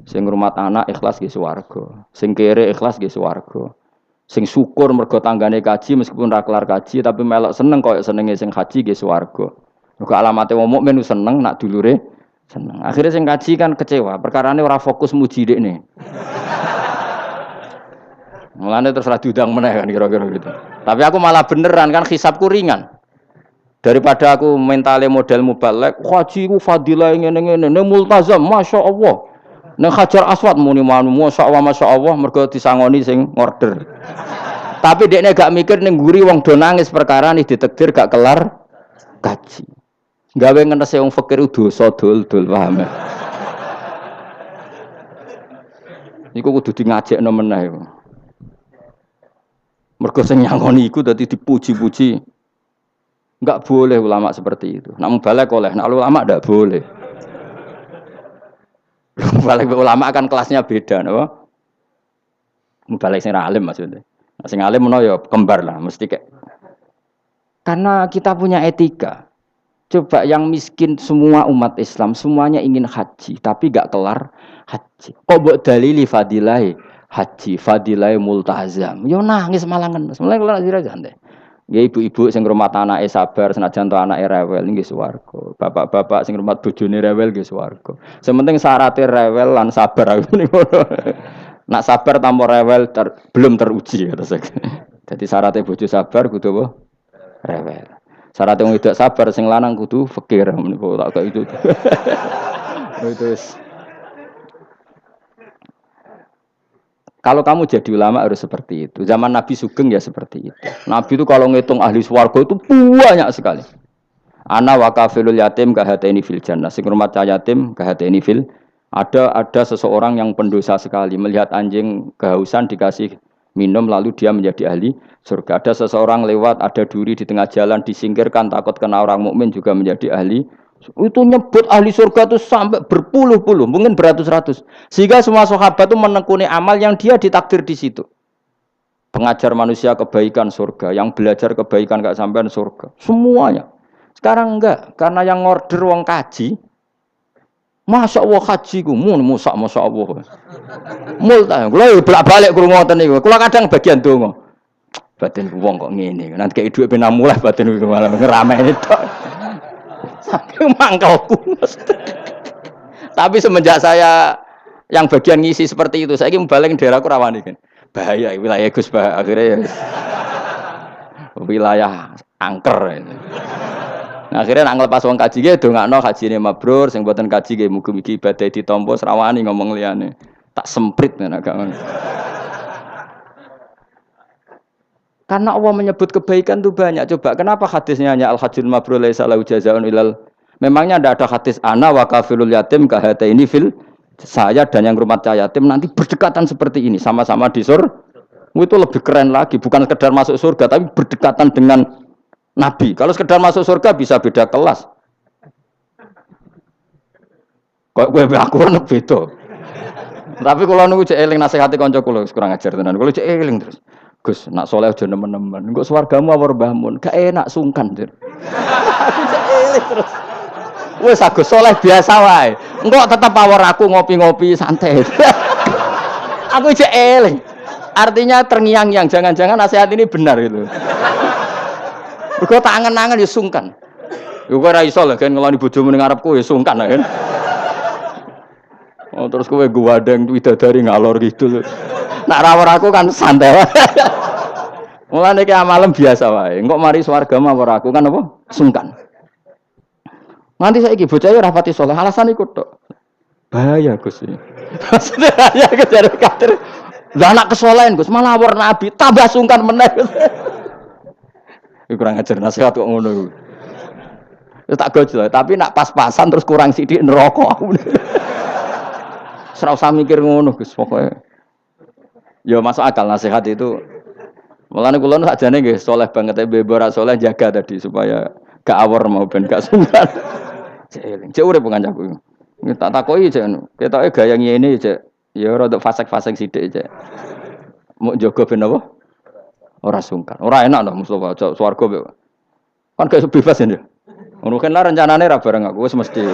Sing ngrumat anak ikhlas nggih swarga. Sing kere ikhlas nggih swarga. Sing syukur mergo tanggane kaji meskipun ra kelar kaji tapi melok seneng koyo senenge sing haji nggih swarga. Mergo alamate wong mukmin seneng nak dulure seneng. Akhirnya sing kaji kan kecewa, perkarane ora fokus muji dekne. Mulane terus ra diundang meneh kan kira-kira gitu. Tapi aku malah beneran kan hisabku ringan. Daripada aku mentale model mubalek, haji ku fadilah ngene-ngene, multazam, Masya Allah. Nek Hajar Aswad muni masyaallah mergo disangoni sing order. Tapi dekne gak mikir ning nguri wong do nangis perkara nih ditakdir gak kelar kaji. Gawe ngenese wong fakir dosa dul-dul paham. Iku kudu di ngajekno meneh iku. Mergo sing nyangoni iku dadi dipuji-puji. Enggak boleh ulama seperti itu. Nak mubalek oleh, nak ulama ndak boleh. Mubalek ulama kan kelasnya beda, napa? Mubalek sing alim maksudnya. Sing alim menawa ya kembar lah, mesti kayak. Karena kita punya etika. Coba yang miskin semua umat Islam semuanya ingin haji, tapi gak kelar haji. Kok mbok dalili fadilai haji, fadilai multazam. Yo nangis malangan. Mulai kelar haji aja ndek. Ya ibu-ibu sing ngrumat anake sabar senajan to anake rewel nggih swarga. Bapak-bapak sing ngrumat bojone rewel nggih swarga. Sementing syaratnya rewel lan sabar aku niku. Nak sabar tanpa rewel belum teruji kata saya. Jadi syaratnya bojo sabar kudu apa? Rewel. Syaratnya wong tidak sabar sing lanang kudu fakir niku tak kayak itu. Itu. Kalau kamu jadi ulama harus seperti itu. Zaman Nabi Sugeng ya seperti itu. Nabi itu kalau ngitung ahli swarga itu banyak sekali. Ana wa kafilul yatim kahateni fil jannah. Sing rumah yatim kahateni fil. Ada seseorang yang pendosa sekali melihat anjing kehausan dikasih minum lalu dia menjadi ahli surga. Ada seseorang lewat ada duri di tengah jalan disingkirkan takut kena orang mukmin juga menjadi ahli. Itu nyebut ahli surga itu sampai berpuluh-puluh, mungkin beratus-ratus. Sehingga semua sahabat itu menekuni amal yang dia ditakdir di situ. Pengajar manusia kebaikan surga, yang belajar kebaikan gak sampean surga. Semuanya. Sekarang enggak, karena yang order wong kaji. Masya Allah haji ku, masya Allah. Multa, kalau bolak-balik kurang ngoten niku. Kalau kadang bagian donga. Batin wong kok ngene. Nanti kayak hidup ben mulai batin ku malah ngerameni tok. Saking mangkelku. Tapi semenjak saya yang bagian ngisi seperti itu, saya ingin balik daerahku rawani kan. Bahaya wilayah Gus bah akhirnya ya. Wilayah angker ini. Nah, akhirnya nak ngelepas wong kaji ge dongakno kajine mabrur sing mboten kaji ge mugi-mugi ibadah ditampa srawani ngomong liyane. Tak semprit nek gak ngono. Karena Allah menyebut kebaikan itu banyak. Coba kenapa hadisnya hanya al-hajjul mabrur laisa lahu jazaa'un ilal. Memangnya tidak ada hadis ana wa kafilul yatim kahataini fil. Saya dan yang rumah yatim nanti berdekatan seperti ini sama-sama di surga. Itu lebih keren lagi, bukan sekedar masuk surga tapi berdekatan dengan Nabi. Kalau sekedar masuk surga bisa beda kelas. Kok kowe aku ono beda. Tapi kalau nunggu cek eling nasihati kanca kula kurang ajar tenan. Kalau cek eling terus. Gus, nak soleh aja nemen-nemen. Engko swargamu apa mbahmu? Gak enak sungkan, Dir. Aku cek eling terus. Wes Agus soleh biasa wae. Engko tetep power aku ngopi-ngopi santai. Aku cek eling. Artinya terngiang-ngiang, jangan-jangan nasihat ini benar gitu. Mergo tak angen-angen ya sungkan. Yo kowe ora iso lho kan ngeloni bojomu ning ngarepku ya sungkan kan. Oh terus kowe guwadeng widadari ngalor gitu. Nak rawor aku kan santai wae. Mulane iki amalem biasa wae. Engko mari swarga mawar aku kan apa? Sungkan. Nganti saiki bocah ora pati saleh, alasan iku tok. Bahaya Gus. Maksudnya bahaya kejar kader. Lah anak kesolehan Gus, malah war nabi, tambah sungkan meneh. Iku kurang ajar nasihat kok ngono. Ya tak gojol, tapi nak pas-pasan terus kurang sithik neraka aku. Ora usah mikir ngono Gus, pokoke. Ya masuk akal nasihat itu. Mulane kula sakjane nggih saleh banget bebo ora saleh jaga tadi supaya gak awor mau ben gak sungkan. Cek urip kancaku. Tak takoki cek ketoke gaya ngene cek. Ya rada fasek-fasek sithik cek. Mau jaga ben apa? Ora sungkan. Ora enak lho Mustofa swarga. Kan gak bebas ya. Ngono kan lah rencanane ra bareng aku wis mesti.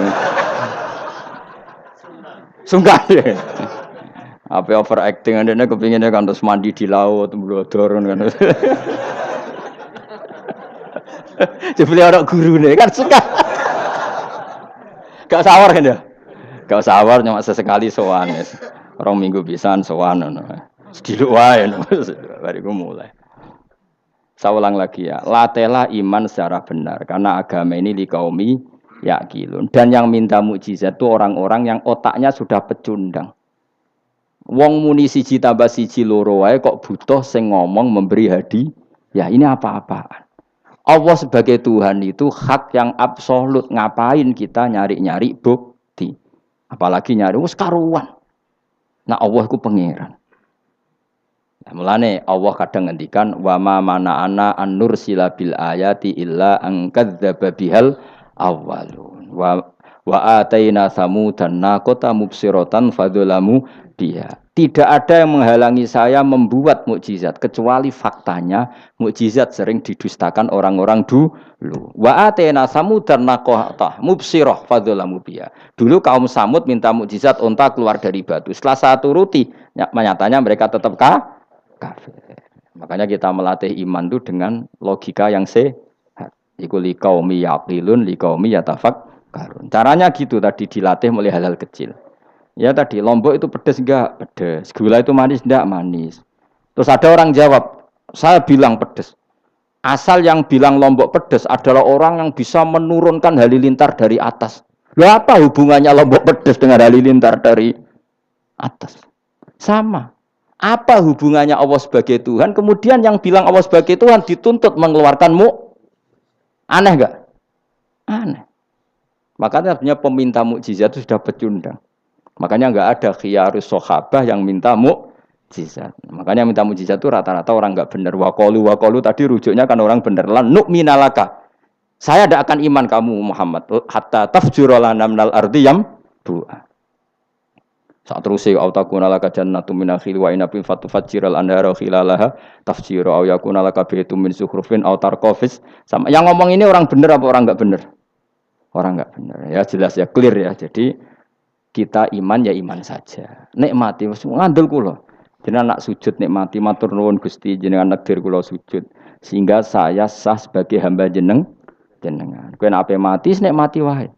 Sungkan ya. Apa overacting andene kepinginnya kan terus mandi di laut, blodor kan. Jebule ora gurune kan suka. Gak sawar kan ya? Gak sawar cuma sesekali sowan wis. Rong minggu pisan sowan ngono. Sediluk wae bariku mulai. Saya ulang lagi ya, latela iman secara benar karena agama ini li kaumi yaqilun. Dan yang minta mukjizat itu orang-orang yang otaknya sudah pecundang. Wong muni siji tambah siji loro wae kok butuh sing ngomong memberi hadiah. Ya ini apa-apaan. Allah sebagai Tuhan itu hak yang absolut. Ngapain kita nyari-nyari bukti? Apalagi nyari wis karuan. Nah Allah itu pangeran. Nah, mulane Allah kadang ngendikan wa ma mana'ana an nursila bil ayati illa an kadzdzaba bihal awwalun. Wa ataina samudan naqata mubsiratan fadzalamu biha. Tidak ada yang menghalangi saya membuat mukjizat kecuali faktanya mukjizat sering didustakan orang-orang dulu. Wa ataina samudan naqata mubsirah fadzalamu biha. Dulu kaum Samud minta mukjizat unta keluar dari batu. Setelah saya turuti, nyatanya mereka tetap kafir. Makanya kita melatih iman itu dengan logika yang sehat. Iku liqaumi yaqilun liqaumi yatafakkarun. Caranya gitu tadi dilatih mulai hal-hal kecil. Ya tadi lombok itu pedes enggak? Pedes. Gula itu manis enggak? Manis. Terus ada orang jawab, saya bilang pedes. Asal yang bilang lombok pedes adalah orang yang bisa menurunkan halilintar dari atas. Loh apa hubungannya lombok pedes dengan halilintar dari atas? Sama. Apa hubungannya Allah sebagai Tuhan? Kemudian yang bilang Allah sebagai Tuhan dituntut mengeluarkanmu. Aneh enggak? Aneh. Makanya artinya peminta mukjizat itu sudah pecundang. Makanya enggak ada khiyarus sahabah yang minta mukjizat. Makanya minta mukjizat itu rata-rata orang enggak benar. Waqalu tadi rujuknya kan orang benar. Lan nu'minalaka. Saya tidak akan iman kamu Muhammad hatta tafjura lana minal ardi yambu'a. Saat terus au takuna laka jannatun min nakhil wa inabin fatufajjiral anhara khilalaha tafjira au yakuna laka baytun min zukhrufin au tarqafis. Sama yang ngomong ini orang benar apa orang enggak benar? Orang enggak benar. Ya jelas ya clear ya. Jadi kita iman ya iman saja. Nikmati wis ngandel kula. Jenengan nak sujud nikmati matur nuwun Gusti jenengan nakdir kula sujud sehingga saya sah sebagai hamba jenengan. Kowe nek ape mati nikmati wae.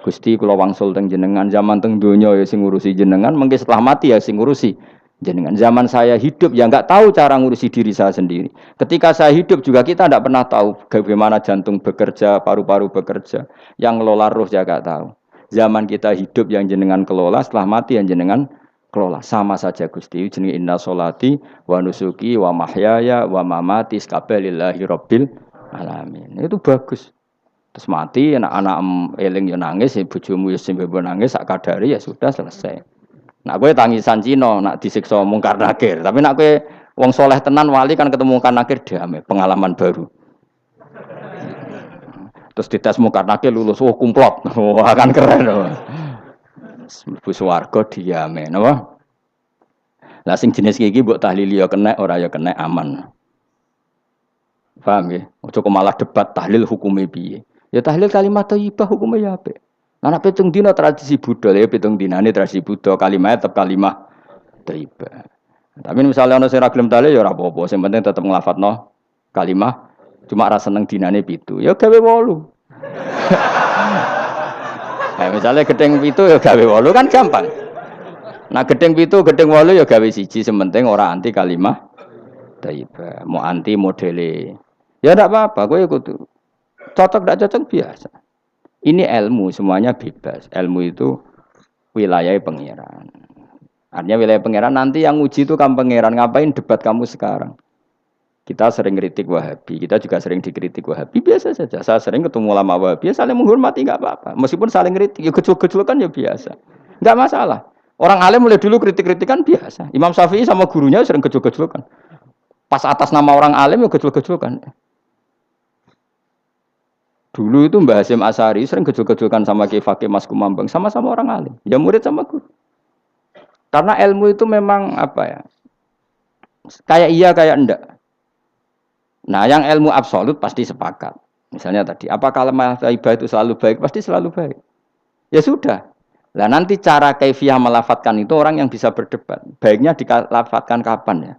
Gusti kula wangsul teng jenengan zaman teng donya ya sing ngurusi jenengan, mengke setelah mati ya sing ngurusi jenengan. Zaman saya hidup ya enggak tahu cara ngurusi diri saya sendiri. Ketika saya hidup juga kita tidak pernah tahu bagaimana jantung bekerja, paru-paru bekerja, yang ngelola roh ya enggak tahu. Zaman kita hidup yang jenengan kelola, setelah mati yang jenengan kelola. Sama saja Gusti, jenenge inna sholati wa nusuki wa mahyaya wa mamati lillahi rabbil alamin. Itu bagus. Terus mati anak-anak eling yo nangis, bojomu yo sembe nangis sak kadare ya sudah selesai. Nak kowe tangisan Cina, nak disiksa mungkar nakir. Tapi nak kowe wong soleh tenan wali kan ketemu mungkar nakir damai, pengalaman baru. Terus dites mungkar nakir lulus, kumplot. Wah kan keren loh. Mlebu swarga diame, napa? Lah sing jenis iki mbok tahlili yo kena, ora yo kena aman. Paham ya? Ojo malah debat tahlil hukume piye. Ya tahlil kalimat thayyibah hukumnya ya apik. Anak pitung dina tradisi Buddha ya pitung dinane tradisi Buddha kalimat tetap kalimat thayyibah. Tapi misalnya ana sing ra gelem tahlil ya ora apa-apa, sing penting tetep nglafatno kalimat cuma ra seneng dinane 7. Ya gawe 8. Nah, misalnya gedeng 7 ya gawe 8 kan gampang. Nah gedeng 7, gedeng 8 ya gawe 1, sing penting ora anti kalimat thayyibah, mau anti modele. Ya ndak apa-apa, kowe kudu cocok tidak cocok biasa. Ini ilmu semuanya bebas. Ilmu itu wilayah pangeran. Artinya wilayah pangeran nanti yang uji itu kamu pangeran. Ngapain debat kamu sekarang? Kita sering kritik Wahabi. Kita juga sering dikritik Wahabi. Biasa saja. Saya sering ketemu ulama Wahabi. Saling menghormati nggak apa-apa. Meskipun saling kritik, ya gejol-gejolkan ya biasa. Nggak masalah. Orang alim mulai dulu kritik-kritikan biasa. Imam Syafi'i sama gurunya sering gejol-gejolkan. Pas atas nama orang alim ya gejol-gejolkan. Dulu itu Mbah Hasyim Asy'ari sering gejol-gejolkan sama Ki Fakih Mas Kumambang, sama-sama orang alim. Ya murid sama guru. Karena ilmu itu memang apa ya? Kayak iya kayak enggak. Nah, yang ilmu absolut pasti sepakat. Misalnya tadi, apa kalimat thayyibah itu selalu baik? Pasti selalu baik. Ya sudah. Lah nanti cara kaifiyah melafatkan itu orang yang bisa berdebat. Baiknya dilafatkan kapan ya?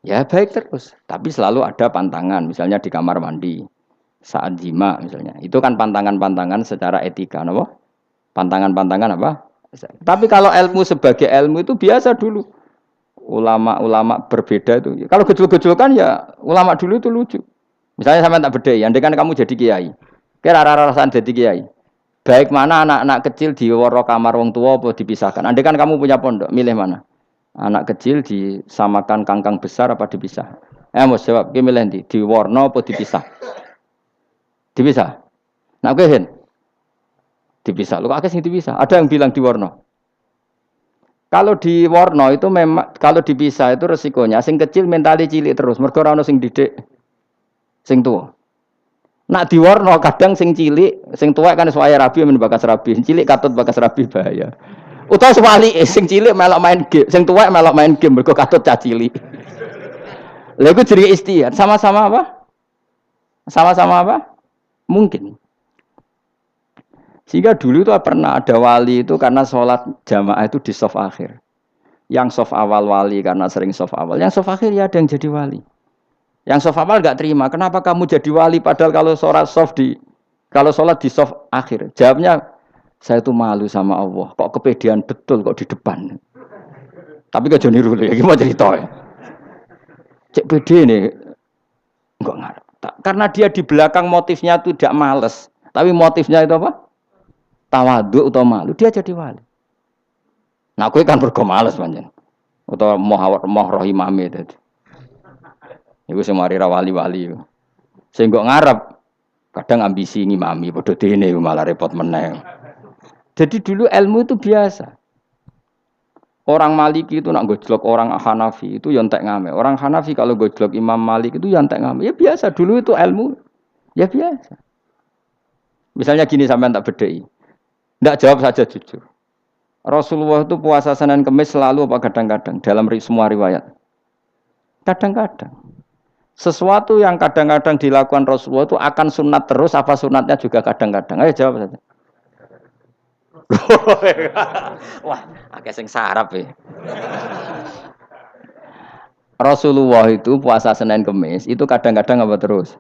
Ya baik terus, tapi selalu ada pantangan, misalnya di kamar mandi. Saat jima misalnya, itu kan pantangan-pantangan secara etika, apa? Pantangan-pantangan apa? Tapi kalau ilmu sebagai ilmu itu biasa dulu. Ulama-ulama berbeda itu. Kalau gejol-gejolkan ya ulama dulu itu lucu. Misalnya sampai tak beda, andai kan kamu jadi kiai, Kira rasa dadi kiai. Baik mana anak-anak kecil diworo kamar wong tua apa dipisahkan. Andai kan kamu punya pondok, milih mana? Anak kecil disamakan kangkang besar apa dipisah? Mau jawab, ki milih ndi? Diwarno apa dipisah? Dipisah. Nah, kowe hen dipisah. Lu akeh sing dipisah. Ada yang bilang diwarno. Kalau diwarno itu memang kalau dipisah itu resikonya sing kecil mentali cilik terus. Mergo ora ono sing didik sing tua. Nak diwarno kadang sing cilik, sing tuwek kan suwaya rabi men bakas rabi, cilik katut bakas rabi bahaya. Utawa sebalike sing cilik melok main game, sing tuwek melok main game mergo katut cah cilik. Lha iku jenenge istihad, sama-sama apa? Sama-sama apa? Mungkin. Sehingga dulu itu pernah ada wali itu karena sholat jamaah itu di shaf akhir. Yang shaf awal wali karena sering shaf awal, yang shaf akhir ya ada yang jadi wali. Yang soft awal nggak terima. Kenapa kamu jadi wali padahal kalau sholat di soft akhir? Jawabnya saya itu malu sama Allah. Kok kepedean betul kok di depan. Tapi kok jadi niru ya. Gimana cerita ya? Cek pede nih. Enggak ngarep. Karena dia di belakang motifnya itu tidak males. Tapi motifnya itu apa? Tawadhu atau malu. Dia jadi wali. Nah aku kan bergo males panjen. Atau moh rohimame tadi. Iku semari ra wali-wali. Sing kok ngarep kadang ambisi ngimami padha dene malah repot meneh. Jadi dulu ilmu itu biasa. Orang Maliki itu nak gojlok orang Hanafi itu ya entek ngame. Orang Hanafi kalau gojlok Imam Malik itu ya entek ngame. Ya biasa dulu itu ilmu. Ya biasa. Misalnya gini sampean tak bedheki. Ndak jawab saja jujur. Rasulullah itu puasa Senin Kamis selalu apa kadang-kadang dalam semua riwayat. Kadang-kadang. Sesuatu yang kadang-kadang dilakukan Rasulullah itu akan sunat terus apa sunatnya juga kadang-kadang. Ayo jawab saja. Wah, akeh sing sarap ya. Rasulullah itu puasa Senin Kamis itu kadang-kadang apa terus?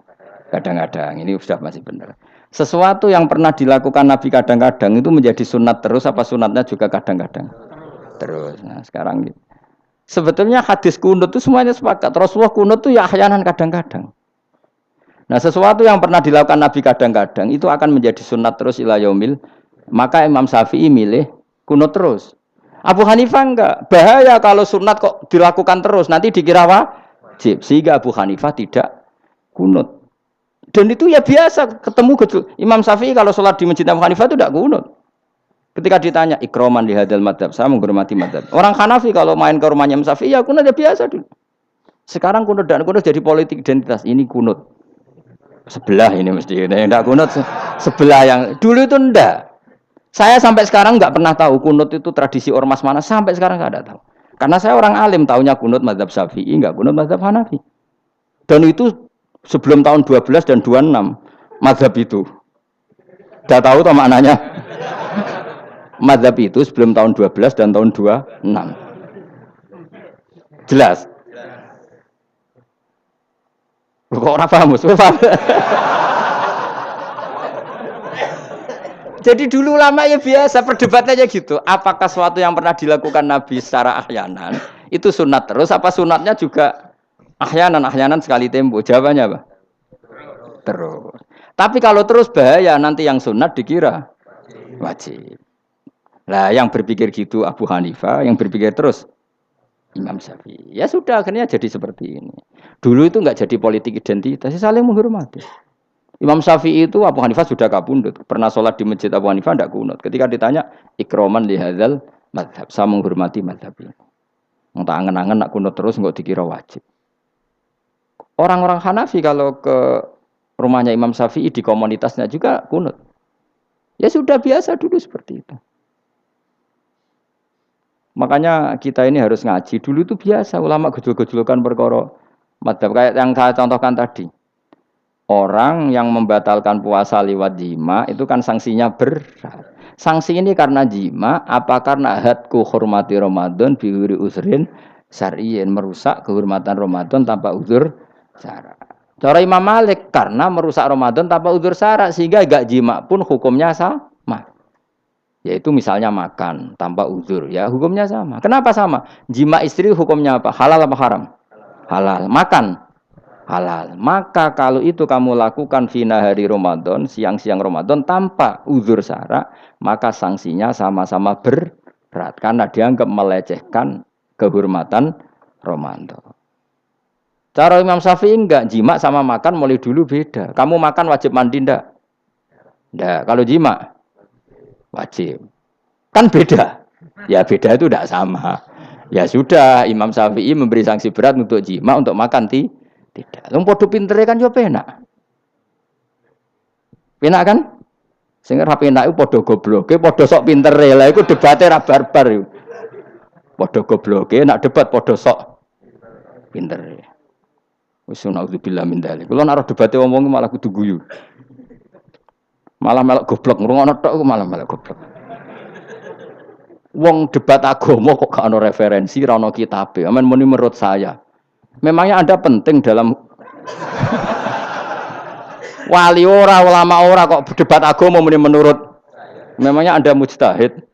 Kadang-kadang. Ini sudah masih benar. Sesuatu yang pernah dilakukan Nabi kadang-kadang itu menjadi sunat terus apa sunatnya juga kadang-kadang? Terus. Nah, sekarang gitu. Sebetulnya hadis kunut itu semuanya sepakat. Rasulullah kunut itu ya ahyanan kadang-kadang. Nah sesuatu yang pernah dilakukan Nabi kadang-kadang itu akan menjadi sunat terus ila yaumil. Maka Imam Syafi'i milih kunut terus. Abu Hanifah enggak. Bahaya kalau sunat kok dilakukan terus. Nanti dikira wajib. Sehingga Abu Hanifah tidak kunut. Dan itu ya biasa ketemu Imam Syafi'i kalau sholat di masjid Abu Hanifah itu tidak kunut. Ketika ditanya ikroman di hadal madhab, saya menghormati madhab. Orang Hanafi kalau main ke rumahnya Imam Syafi'i, ya kunut ya biasa dulu. Sekarang kunut dan kunut jadi politik identitas. Ini kunut sebelah ini mesti. Tidak kunut sebelah yang dulu itu enggak. Saya sampai sekarang nggak pernah tahu kunut itu tradisi ormas mana. Sampai sekarang nggak ada tahu. Karena saya orang alim, tahunya kunut madhab Syafi'i, nggak kunut madhab Hanafi. Dan itu sebelum tahun 12 dan 26 madhab itu. Udah tahu toh maknanya? Mazhab itu sebelum tahun 12 dan tahun 26. Jelas? Kok orang paham? Jadi dulu lama ya biasa perdebatannya gitu. Apakah sesuatu yang pernah dilakukan Nabi secara ahyanan itu sunat terus? Apa sunatnya juga ahyanan sekali tempo? Jawabannya apa? Terus. Tapi kalau terus bahaya nanti yang sunat dikira wajib. Nah, yang berpikir gitu Abu Hanifah, yang berpikir terus Imam Syafi'i. Ya sudah, akhirnya jadi seperti ini. Dulu itu enggak jadi politik identitas, saling menghormati. Imam Syafi'i itu Abu Hanifah sudah kabundut. Pernah sholat di masjid Abu Hanifah enggak kunut. Ketika ditanya, ikroman li hadzal madhab. Saya menghormati madhab ini. Entah angen-angen nak kunut terus enggak dikira wajib. Orang-orang Hanafi kalau ke rumahnya Imam Syafi'i di komunitasnya juga kunut. Ya sudah biasa dulu seperti itu. Makanya kita ini harus ngaji. Dulu itu biasa ulama gejol-gejolkan perkara madzhab kayak yang saya contohkan tadi. Orang yang membatalkan puasa lewat jima itu kan sanksinya berat. Sanksi ini karena jima apa karena hadku hormati Ramadan biwiri usrin syar'iyyin, merusak kehormatan Ramadan tanpa uzur syara'. Cara Imam Malik karena merusak Ramadan tanpa uzur syara' sehingga gak jima pun hukumnya sama. Yaitu misalnya makan tanpa uzur, ya hukumnya sama. Kenapa sama? Jima istri hukumnya apa? Halal apa haram? Halal. Makan halal. Maka kalau itu kamu lakukan fina hari Ramadan, siang-siang Ramadan tanpa uzur syara, maka sanksinya sama-sama berat karena dianggap melecehkan kehormatan Ramadan. Cara Imam Syafi'i enggak, jima sama makan mulai dulu beda. Kamu makan wajib mandi enggak? Enggak. Kalau jima wajib. Kan beda. Ya beda itu enggak sama. Ya sudah, Imam Syafi'i memberi sanksi berat untuk jima, untuk makan tidak. Wong padha pintere kan yo penak. Penak kan? Sing ora penak iku padha gobloke, padha sok pintere. Lah iku debate ra barbar iku. Padha gobloke, nak debat padha sok pintere. Wis naudzubillah min dzalik. Kulo nek debate wong malah kudu guyu. Malah melok goblok, ngrungokno tok malah melok goblok. Wong debat agama kok gak ono referensi, ra ono kitabe. Amen muni menurut saya. Memangnya Anda penting dalam wali ora, ulama ora kok debat agama muni menurut. Memangnya Anda mujtahid?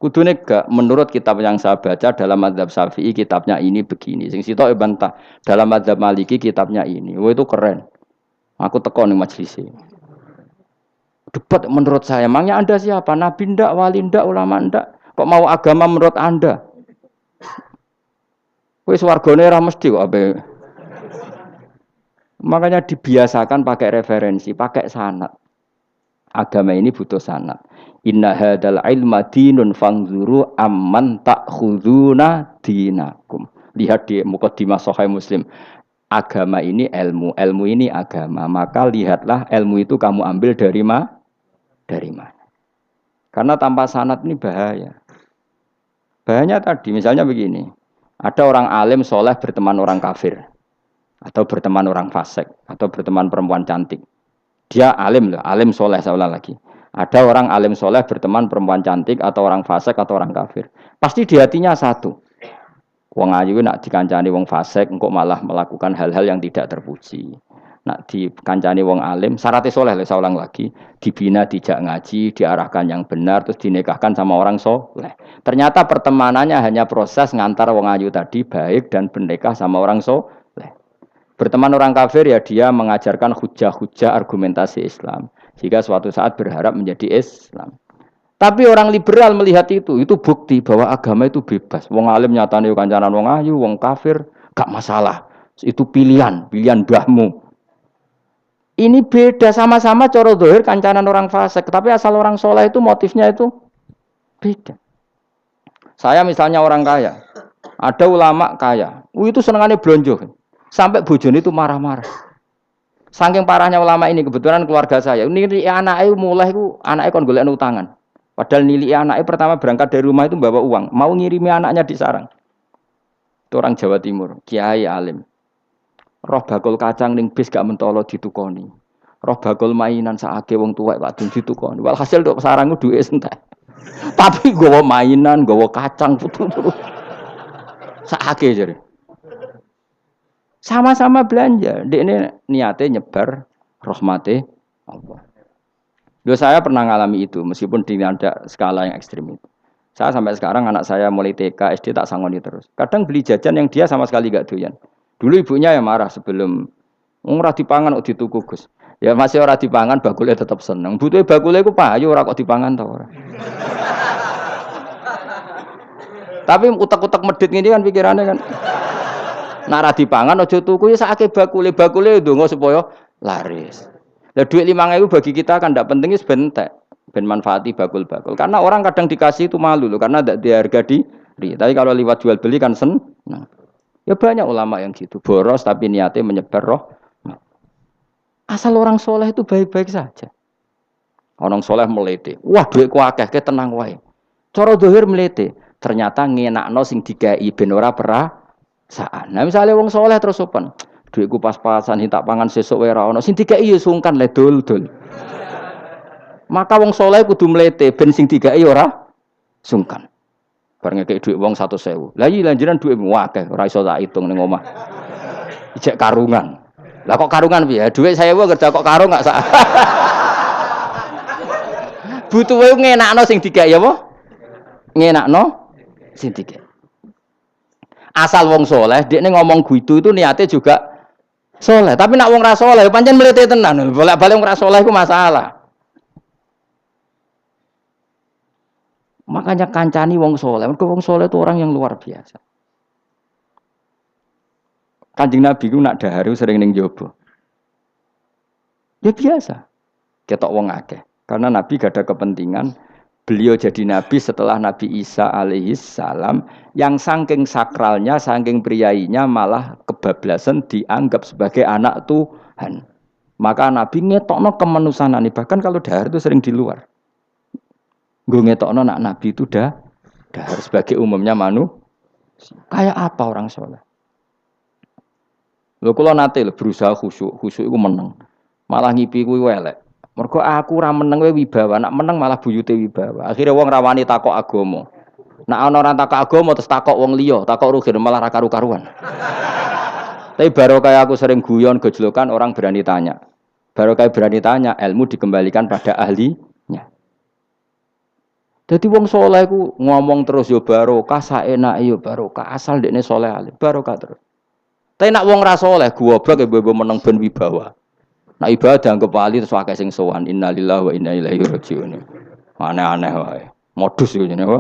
Kudune gak menurut kitab yang saya baca dalam mazhab Syafi'i kitabnya ini begini. Sing sitok bantah dalam mazhab Maliki kitabnya ini. Wah itu keren. Aku teko ning majelis. Debat menurut saya. Emangnya Anda siapa? Nabi ndak, wali ndak, ulama ndak? Kok mau agama menurut Anda? Wis wargane ora mesti kok ape. Makanya dibiasakan pakai referensi, pakai sanad. Agama ini butuh sanad. Inna hadzal ilma dinun fanzuru amman ta'khuduna dinakum. Lihat di muqaddimah Sahih Muslim. Agama ini ilmu, ilmu ini agama. Maka lihatlah ilmu itu kamu ambil dari mana? Karena tanpa sanad ini bahaya. Bahayanya tadi, misalnya begini. Ada orang alim soleh berteman orang kafir. Atau berteman orang fasik. Atau berteman perempuan cantik. Dia alim loh, alim soleh saya ulang lagi. Ada orang alim soleh berteman perempuan cantik atau orang fasik atau orang kafir. Pasti di hatinya satu. Wong ayu nak dikancani wong fasik, engkau malah melakukan hal-hal yang tidak terpuji. Nak dikancani wong alim, syaratnya soleh, saya ulang lagi. Dibina, dijak ngaji, diarahkan yang benar, terus dinikahkan sama orang soleh. Ternyata pertemanannya hanya proses ngantar wong ayu tadi baik dan bernikah sama orang soleh. Berteman orang kafir ya dia mengajarkan hujah-hujah argumentasi Islam. Jika suatu saat berharap menjadi Islam. Tapi orang liberal melihat itu bukti bahwa agama itu bebas. Wong alim nyatane kancanan wong ayu, wong kafir, gak masalah. Itu pilihan mbahmu. Ini beda sama-sama cara zahir kancanan orang fasik, tapi asal orang soleh itu motifnya itu beda. Saya misalnya orang kaya, ada ulama kaya, itu senengannya blonjo. Sampai bojone itu marah-marah. Saking parahnya ulama ini, kebetulan keluarga saya. Nilai anaknya mulai itu anaknya kon golek utangan. Padahal nilai anaknya pertama berangkat dari rumah itu bawa uang, mau ngirimi anaknya di sarang. Itu orang Jawa Timur, kiai alim. Roh bakul kacang ning bis gak mentolo ditukoni. Roh bakul mainan saake wong tuwek kok ditukoni. Walhasil tok sarangku duwe entek. Tapi gowo mainan, gowo kacang putu-putu. Saake jare. Sama-sama belanja. Dek ini niatnya nyebar rahmati Allah. Saya pernah ngalami itu, meskipun tidak skala yang ekstrim itu. Saya sampai sekarang anak saya mulai TK, SD tak sangoni terus. Kadang beli jajan yang dia sama sekali gak doyan. Dulu ibunya yang marah sebelum ora dipangan kok dituku Gus. Ya masih ora dipangan bakule tetap seneng. Butuhe bakule iku payu ora kok dipangan ta ora. Tapi utek-utek medhit ngene kan pikirannya kan. Nara dipangan aja tuku ya sakake bakule ndonga supaya laris. Lah duit 5.000 bagi kita kan ndak penting wis bentek, ben manfaati bakul-bakul. Karena orang kadang dikasih itu malu loh karena ndak diharga diri. Tapi kalau lewat jual beli kan seneng. Ya banyak ulama yang gitu, boros tapi niatnya menyebar roh. Asal orang soleh itu baik-baik saja. Orang soleh melete. Wah duitku akeh ke tenang wae. Cara zahir melete. Ternyata ngenakno sing dikai ben ora perasaan. Nah misalnya wong soleh terus sopan, duitku pas-pasan tak pangan sesuk wae ora ono. Sing dikai ya sungkan le dul-dul. Maka wong soleh kudu melete ben sing dikai ora sungkan. Bar ngekek duit wong 100.000. Lah iki lanjiran duitmu akeh ora iso tak hitung ning omah. Ijek karungan. Lah kok karungan piye? Duit 1.000 kerja kok karung gak sak. Butuh wae ngenakno sing dikai apa? Ngenakno sing dikai. Asal wong soleh, dia ngomong gitu itu niatnya juga Soleh, tapi nak wong ra soleh pancen mlete tenan. Bolak-balik wong ra soleh iku masalah. Makanya kancani wong soleh. Mergo wong soleh itu orang yang luar biasa. Kanjeng Nabi ku nak dahar sering ning jaba. Ya biasa. Ketok wong akeh. Karena Nabi gak ada kepentingan beliau jadi Nabi setelah Nabi Isa alaihi salam yang saking sakralnya, saking priainya malah kebablasan dianggap sebagai anak Tuhan. Maka Nabi ngetokno kemanusiaan. Bahkan kalau dahar itu sering di luar. Gue ngetokno nak Nabi itu dahar sebagai umumnya kayak apa orang soleh. Lho kula nate berusaha khusyuk iku meneng. Malah ngipi kuwi elek. Mergo aku ora meneng wae wibawa, nak meneng malah buyute wibawa. Akhire wong rawani takok agama. Nak ana ora takok agama terus takok wong liya, takok rugi malah ra karu-karuan. Tapi baru kayak aku sering guyon gejlokan orang berani tanya. Baru kayak berani tanya, ilmu dikembalikan pada ahlinya. Jadi wong soleh ku ngomong terus yo barokah, saenake yo barokah, asal dekne soleh alim, barokah terus. Tapi nak wong ra soleh goblok ya mbok meneng ben wibawa. Nak ibadah anggap wali terus akeh sing sowan, innalillahi wa inna ilaihi rajiun. Aneh-aneh wae. Modus iku jenenge apa?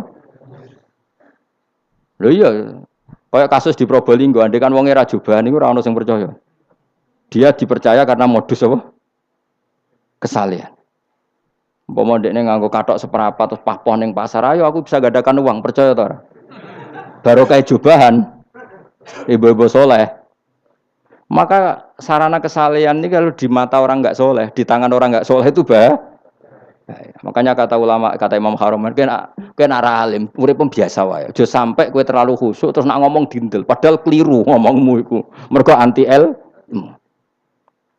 Lho iya, kayak kasus di Probolinggo, andai kan wonge ra jubahan niku ora ono sing percaya. Dia dipercaya karena modus apa? Kesalehan. Umpama ndekne nganggo kathok seprapat terus pahpoh ning pasar, ayo aku bisa gadakan uang, percaya to ora? Barokah jubahan ibu-ibu soleh. Maka sarana kesalehan ini kalau di mata orang enggak soleh, di tangan orang enggak soleh itu bahaya. Makanya kata ulama, kata Imam Haram, kena alim, urip biasa wae. Aja sampai kowe terlalu khusyuk terus nak ngomong dindel, padahal keliru ngomongmu iku. Mergo anti ilmu.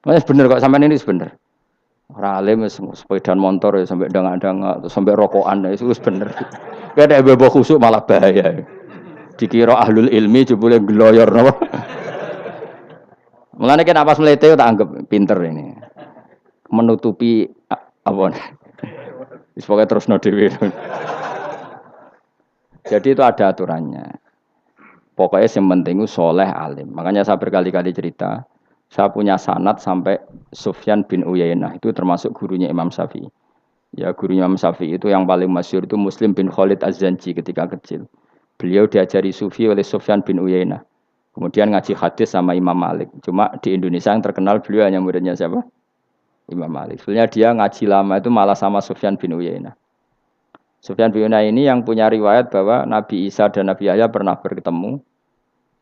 Mas bener kok sampean ini bener. Ora alim sepeda motor ya sampai dang-dang sampai rokokan itu wis bener. Kowe nek bebo khusyuk malah bahaya. Dikira ahlul ilmi jebule gloyor napa. Mulane kan pas mlete tak anggap pinter ini. Menutupi apa. Wis pokoke terusno dhewe. Jadi itu ada aturannya. Pokoknya yang penting itu soleh alim. Makanya saya berkali-kali cerita, saya punya sanad sampai Sufyan bin Uyainah itu termasuk gurunya Imam Syafi'i. Ya gurunya Imam Syafi'i itu yang paling masyhur itu Muslim bin Khalid Az-Zanji ketika kecil. Beliau diajari sufi oleh Sufyan bin Uyainah. Kemudian ngaji hadis sama Imam Malik. Cuma di Indonesia yang terkenal beliau hanya muridnya siapa? Imam Malik. Sebenarnya dia ngaji lama itu malah sama Sufyan bin Uyainah. Sufyan bin Uyainah ini yang punya riwayat bahwa Nabi Isa dan Nabi Yahya pernah bertemu.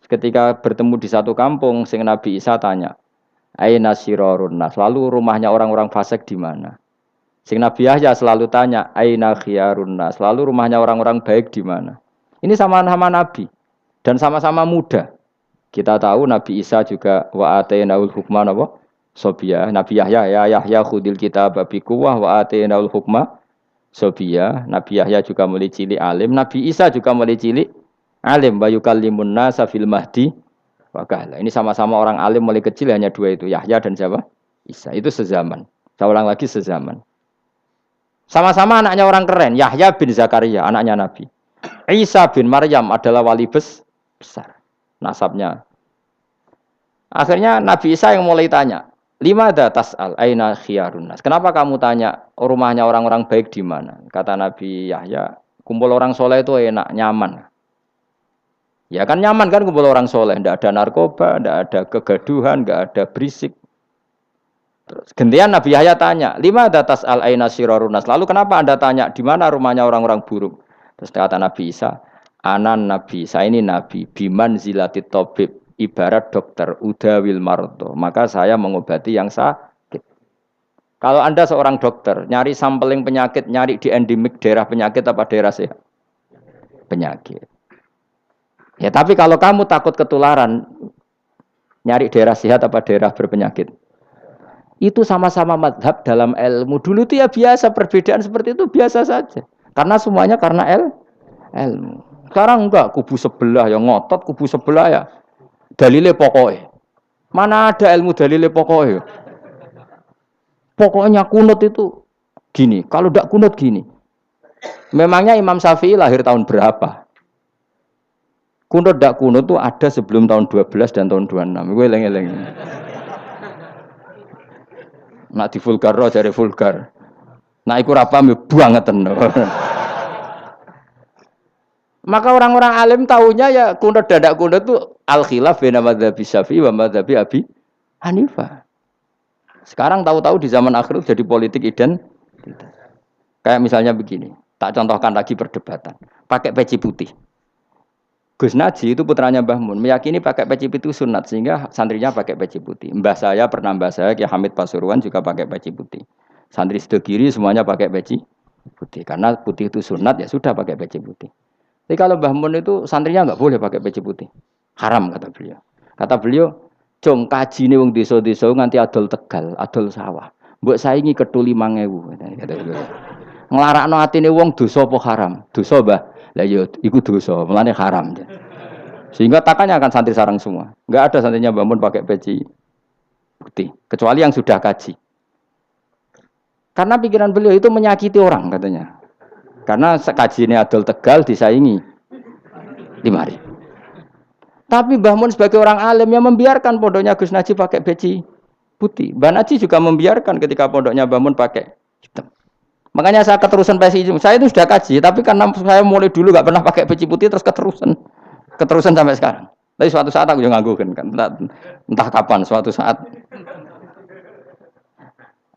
Ketika bertemu di satu kampung, sing Nabi Isa tanya, "Aina sirarun nas?" Lalu rumahnya orang-orang fasik di mana? Sing Nabi Yahya selalu tanya, "Aina khiyarun nas?" Lalu rumahnya orang-orang baik di mana? Ini sama-sama Nabi dan sama-sama muda. Kita tahu Nabi Isa juga wa atainaul hukma napa? Sobia. Nabi Yahya ya Yahya khudil kitab bi quwwah wa atainaul hukma sobia. Nabi Yahya juga mulai cilik alim, Nabi Isa juga mulai cilik alim wa yukallimun nasa fil mahdi wa kahla. Ini sama-sama orang alim mulai kecil hanya dua itu, Yahya dan siapa? Isa. Itu sezaman. Saya ulang lagi sezaman. Sama-sama anaknya orang keren, Yahya bin Zakaria, anaknya Nabi. Isa bin Maryam adalah wali besar. Nasabnya. Akhirnya Nabi Isa yang mulai tanya, "Limada tas'al aina khiyarun nas?" Kenapa kamu tanya rumahnya orang-orang baik di mana? Kata Nabi Yahya, kumpul orang soleh itu enak, nyaman. Ya kan nyaman kan kumpul orang soleh, tidak ada narkoba, tidak ada kegaduhan, tidak ada berisik. Terus gantian Nabi Yahya tanya, "Limada tas'al aina sirarun nas?" Lalu kenapa Anda tanya di mana rumahnya orang-orang buruk? Terus kata Nabi Isa, "Anan Nabi, saya ini Nabi, biman zilatit tabib, ibarat dokter, udawil marto. Maka saya mengobati yang sakit." Kalau Anda seorang dokter, nyari sampling penyakit, nyari di endemik daerah penyakit apa daerah sehat? Penyakit. Ya tapi kalau kamu takut ketularan, nyari daerah sehat apa daerah berpenyakit? Itu sama-sama madhab dalam ilmu. Dulu itu ya biasa, perbedaan seperti itu biasa saja. Karena semuanya karena ilmu. Sekarang enggak, kubu sebelah yang ngotot, kubu sebelah ya dalile pokoknya. Mana ada ilmu dalile pokoknya? Pokoknya kunut itu gini, kalau enggak kunut gini. Memangnya Imam Syafi'i lahir tahun berapa? Kunut enggak kunut itu ada sebelum tahun 12 dan tahun 26. Gue eleng-eleng. Nak di vulgar roh jare vulgar. Nak iku ora paham bangetan. Maka orang-orang alim tahunya ya kunut dadak kunut itu al khilaf baina madzhabi Syafi'i wa madzhabi Abi Hanifah. Sekarang tahu-tahu di zaman akhir jadi politik identitas. Kayak misalnya begini, tak contohkan lagi perdebatan. Pakai peci putih. Gus Naji itu putranya Mbah Mun, meyakini pakai peci putih itu sunat sehingga santrinya pakai peci putih. Mbah saya Ki Hamid Pasuruan juga pakai peci putih. Santri sebelah kiri semuanya pakai peci putih karena putih itu sunat ya sudah pakai peci putih. Tapi kalau Mbah Mun itu santrinya nggak boleh pakai peci putih. Haram kata beliau. Kata beliau, "Cung kajine wong desa-desa nganti adol Tegal, adol sawah. Mbok saingi ketu 5.000." Kata beliau. Nglarakno atine wong dosa apa haram? Dosa, Mbah. Lah ya iku dosa, mulane haram. Sehingga takannya akan santri sarang semua. Enggak ada santrinya Mbah Mun pakai peci putih, kecuali yang sudah kaji. Karena pikiran beliau itu menyakiti orang katanya. Karena kajiannya adol Tegal disaingi 5.000. Tapi Mbah Mun sebagai orang alim yang membiarkan pondoknya Gus Naji pakai peci putih. Mbah Naji juga membiarkan ketika pondoknya Mbah Mun pakai hitam. Makanya saya keterusan peci hitam. Saya itu sudah kaji, tapi karena saya mulai dulu nggak pernah pakai peci putih terus keterusan sampai sekarang. Tapi suatu saat aku juga nganggukan kan, entah kapan suatu saat.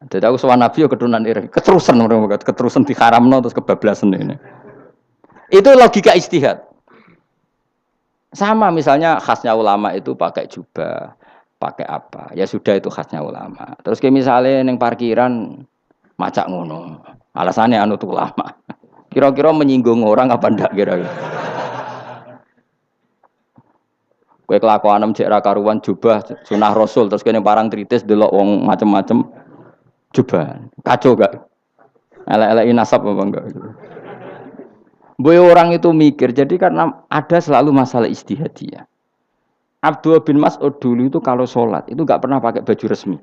Jadi aku sowan Nabi yo keturunan iri, keterusan diharamno terus kebablasan ini. Itu logika ijtihad. Sama misalnya khasnya ulama itu pakai jubah, pakai apa? Ya sudah itu khasnya ulama. Terus kayak misalnya neng parkiran macak ngono. Alasannya anut ulama. Kira-kira menyinggung orang apa ndak kira-kira? Kowe kelakuanem cek ra karuan jubah sunah Rasul terus kene parang tritis delok wong macem-macem jubah. Kacau gak? Elek-eleki nasab apa enggak? Boy orang itu mikir, jadi karena ada selalu masalah ijtihadiyah. Abdullah bin Mas'ud dulu itu kalau sholat itu nggak pernah pakai baju resmi,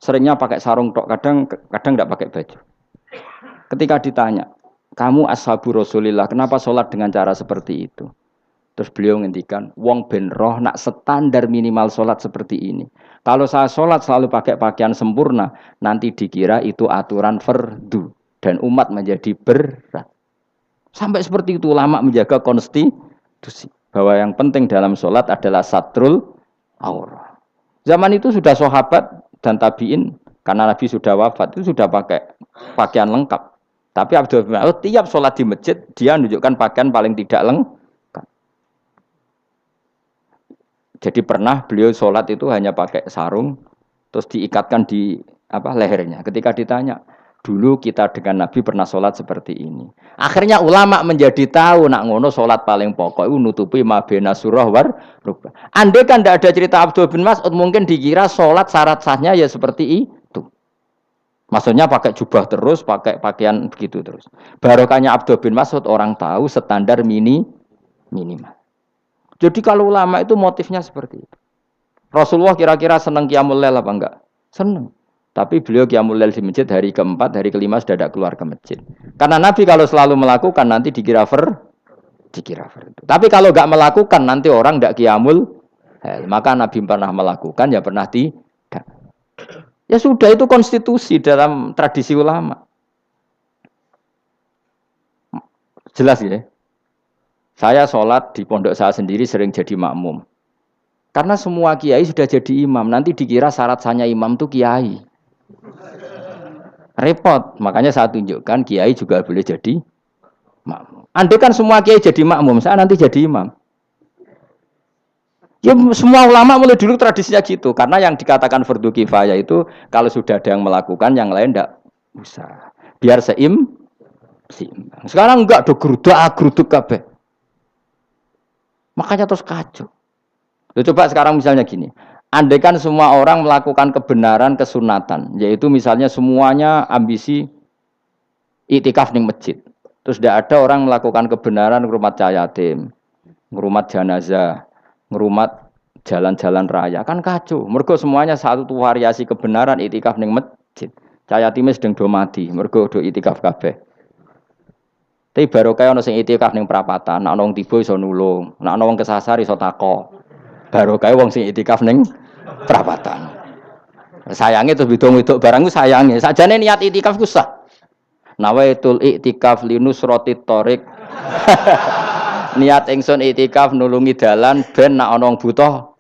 seringnya pakai sarung tok, kadang nggak pakai baju. Ketika ditanya, kamu ashabu Rasulillah, kenapa sholat dengan cara seperti itu? Terus beliau ngendikan, wong ben roh nak standar minimal sholat seperti ini. Kalau saya sholat selalu pakai pakaian sempurna, nanti dikira itu aturan fardu dan umat menjadi berat. Sampai seperti itu ulama menjaga konstitusi bahwa yang penting dalam sholat adalah satrul aurah. Zaman itu sudah sahabat dan tabiin karena Nabi sudah wafat itu sudah pakai pakaian lengkap. Tapi Abdul bin Mas'ud tiap sholat di masjid dia menunjukkan pakaian paling tidak lengkap. Jadi pernah beliau sholat itu hanya pakai sarung terus diikatkan di lehernya. Ketika ditanya, dulu kita dengan Nabi pernah sholat seperti ini. Akhirnya ulama menjadi tahu nak ngono sholat paling pokok itu nutupi mabena surah war rukbah. Andai kan tidak ada cerita Abdul bin Mas'ud mungkin dikira sholat syarat sahnya ya seperti itu. Maksudnya pakai jubah terus, pakai pakaian begitu terus. Barokahnya Abdul bin Mas'ud orang tahu standar minimal. Jadi kalau ulama itu motifnya seperti itu. Rasulullah kira-kira senang qiyamul lail apa enggak? Senang. Tapi beliau qiyamul lail di masjid hari keempat, hari kelima sudah tidak keluar ke masjid. Karena Nabi kalau selalu melakukan nanti dikira fardu. Tapi kalau enggak melakukan nanti orang enggak qiyamul lail. Maka Nabi pernah melakukan ya pernah tidak. Ya sudah itu konstitusi dalam tradisi ulama. Jelas ya. Saya sholat di pondok saya sendiri sering jadi makmum. Karena semua kiai sudah jadi imam. Nanti dikira syarat sahnya imam itu kiai. Repot. Makanya saya tunjukkan kiai juga boleh jadi makmum. Andai kan semua kiai jadi makmum, saya nanti jadi imam. Ya semua ulama mulai dulu tradisinya gitu. Karena yang dikatakan fardu kifayah itu kalau sudah ada yang melakukan, yang lain tidak usah. Biar seimbang. Sekarang enggak do geruduk kabeh. Makanya terus kacau. Coba sekarang misalnya gini. Andai kan semua orang melakukan kebenaran kesunatan, yaitu misalnya semuanya ambisi iktikaf di masjid. Terus tidak ada orang melakukan kebenaran ngrumat yatim, ngrumat jenazah, ngrumat jalan-jalan raya, kan kacau. Mergo semuanya satu variasi kebenaran iktikaf ning masjid. Cah yatime sedang do mati, mergo do iktikaf kabeh. Tapi baru kaya ana sing iktikaf ning perapatan, nek ana wong tiba iso nulung, nek ana wong kesasar iso tako. Baru kaya wong sing iktikaf ning perapatan. Sayangnya terus bidung-bidung barangku sayangnya. Sajane niat itikaf ku sah. Nawaitul iktikaf linusrati thoriq. Niat ingsun iktikaf nulungi dalan ben nak ana wong butuh.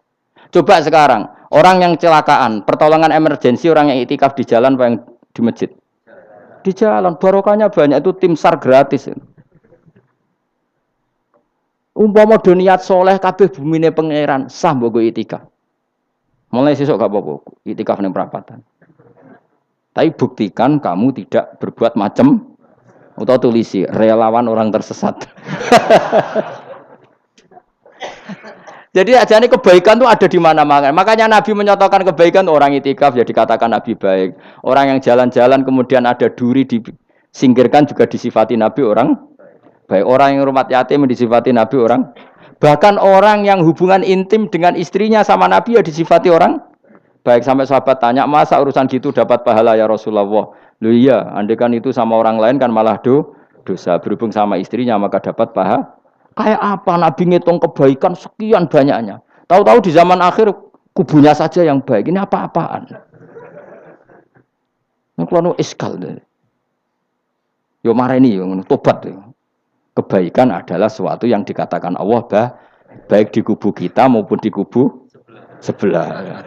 Coba sekarang, orang yang kecelakaan, pertolongan emergensi orang yang iktikaf di jalan apa yang di masjid? Di jalan, barokahnya banyak itu tim SAR gratis. Umpama do niat soleh kabeh bumine pangeran, sah mbok iktikaf. Mulai sesuk gak apa-apa, iktikaf ning perapatan. Tapi buktikan kamu tidak berbuat macam atau tulisi relawan orang tersesat. Jadi ajane kebaikan itu ada di mana-mana. Makanya Nabi menyatakan kebaikan orang itikaf ya dikatakan Nabi baik. Orang yang jalan-jalan kemudian ada duri disingkirkan juga disifati Nabi orang baik. Orang yang rumah yatim disifati Nabi orang. Bahkan orang yang hubungan intim dengan istrinya sama Nabi ya disifati orang baik. Sampai sahabat tanya, masa urusan gitu dapat pahala ya Rasulullah? Loh iya, andai kan itu sama orang lain kan malah dosa. Berhubung sama istrinya maka dapat pahala. Kayak apa Nabi ngitung kebaikan sekian banyaknya. Tahu-tahu di zaman akhir kubunya saja yang baik. Ini apa-apaan? Ini kalau iskal deh. Yo marah ini, yo tobat. Kebaikan adalah sesuatu yang dikatakan Allah baik di kubu kita maupun di kubu sebelah.